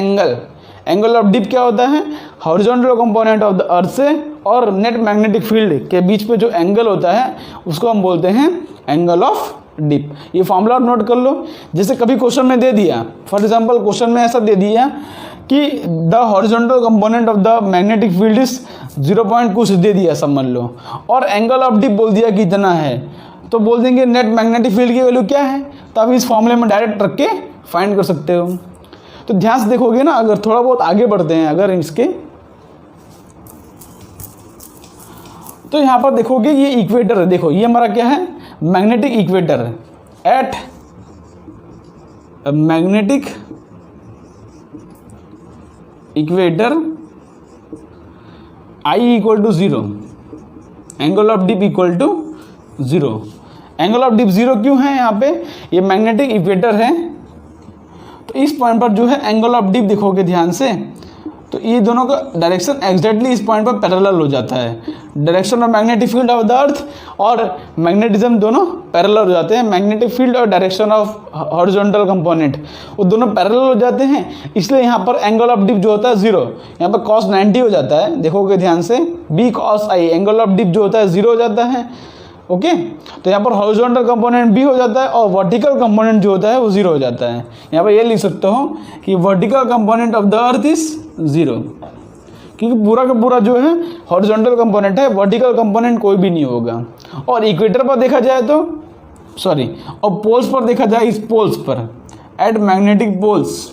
एंगल ऑफ डिप क्या होता है, horizontal component of the earth से और नेट मैग्नेटिक फील्ड के बीच पे जो एंगल होता है उसको हम बोलते हैं एंगल ऑफ डिप। ये फॉर्मूला नोट कर लो। जैसे कभी क्वेश्चन में दे दिया, फॉर एग्जांपल क्वेश्चन में ऐसा दे दिया कि the horizontal component of the magnetic field is 0 कुछ दे दिया समझ लो, और एंगल ऑफ डिप बोल दिया कि इतना है, तो बोल देंगे नेट मैग्नेटिक फील्ड की वैल्यू क्या है, तो आप इस फॉर्मूले में डायरेक्ट रख के फाइंड कर सकते हो। तो ध्यान से देखोगे ना, अगर थोड़ा बहुत आगे बढ़ते हैं अगर इसके, तो यहाँ पर देखोगे ये इक्वेटर है। देखो ये हमारा क्या है, magnetic equator at magnetic equator i equal to 0, angle of dip equal to 0। Angle of dip 0 क्यों है यहाँ पे, ये मैग्नेटिक इक्वेटर है, तो इस पॉइंट पर जो है एंगल ऑफ डिप देखोगे ध्यान से, तो ये दोनों का डायरेक्शन एग्जैक्टली इस पॉइंट पर पैरेलल हो जाता है। Direction of magnetic field of the earth और मैग्नेटिज्म दोनों पैरेलल हो जाते हैं। मैग्नेटिक फील्ड और डायरेक्शन ऑफ हॉरिजॉन्टल कंपोनेंट वो दोनों पैरेलल हो जाते हैं, इसलिए यहाँ पर एंगल ऑफ डिप जो होता है 0, यहाँ पर cos 90 हो जाता है। देखोगे ध्यान से, b cos i, angle of dip जो होता है 0 हो जाता है। ओके, तो यहाँ पर हॉरिजॉन्टल कंपोनेंट b हो जाता है और वर्टिकल कंपोनेंट जो होता है वो 0 हो जाता है। यहाँ पर ये लिख सकते हो कि vertical component of the earth is 0, क्योंकि पूरा का पूरा जो है हॉरिजॉन्टल कंपोनेंट है, वर्टिकल कंपोनेंट कोई भी नहीं होगा। और इक्वेटर पर देखा जाए तो और पोल्स पर देखा जाए, इस पोल्स पर एट मैग्नेटिक पोल्स,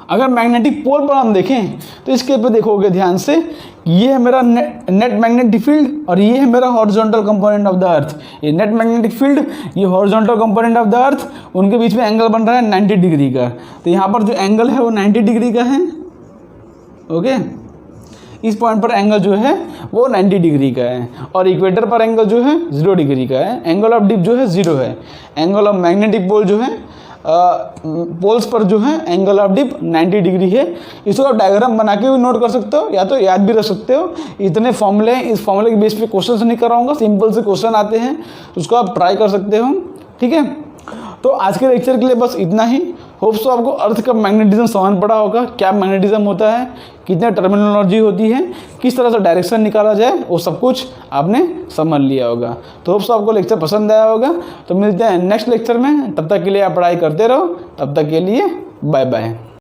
अगर मैग्नेटिक पोल पर हम देखें तो इसके पे देखोगे ध्यान से, ये है मेरा नेट मैग्नेटिक फील्ड और ये है मेरा हॉरिजॉन्टल कंपोनेंट ऑफ द अर्थ। ये नेट मैग्नेटिक फील्ड, ये हॉरिजॉन्टल कंपोनेंट ऑफ द अर्थ, उनके बीच में एंगल बन रहा है 90 डिग्री का। तो यहाँ पर जो एंगल है वो 90 डिग्री का है। ओके, इस पॉइंट पर एंगल जो है वो 90 डिग्री का है, और इक्वेटर पर एंगल जो है 0 डिग्री का है। एंगल ऑफ डिप जो है 0 है। एंगल ऑफ मैग्नेटिक पोल जो है पोल्स पर जो है एंगल ऑफ डिप 90 डिग्री है। इसको आप डायग्राम बना के भी नोट कर सकते हो या तो याद भी रख सकते हो। इतने फॉर्मूले हैं, इस फॉर्मूले के बेस पे क्वेश्चन नहीं कराऊंगा, सिंपल से क्वेश्चन आते हैं, उसको आप ट्राई कर सकते हो। ठीक है, तो आज के लेक्चर के लिए बस इतना ही। होप सो आपको अर्थ का मैग्नेटिज्म समझ पड़ा होगा, क्या मैग्नेटिज्म होता है, कितने टर्मिनोलॉजी होती है, किस तरह से डायरेक्शन निकाला जाए, वो सब कुछ आपने समझ लिया होगा। तो होप सो आपको लेक्चर पसंद आया होगा। तो मिलते हैं नेक्स्ट लेक्चर में, तब तक के लिए आप पढ़ाई करते रहो। तब तक के लिए बाय बाय।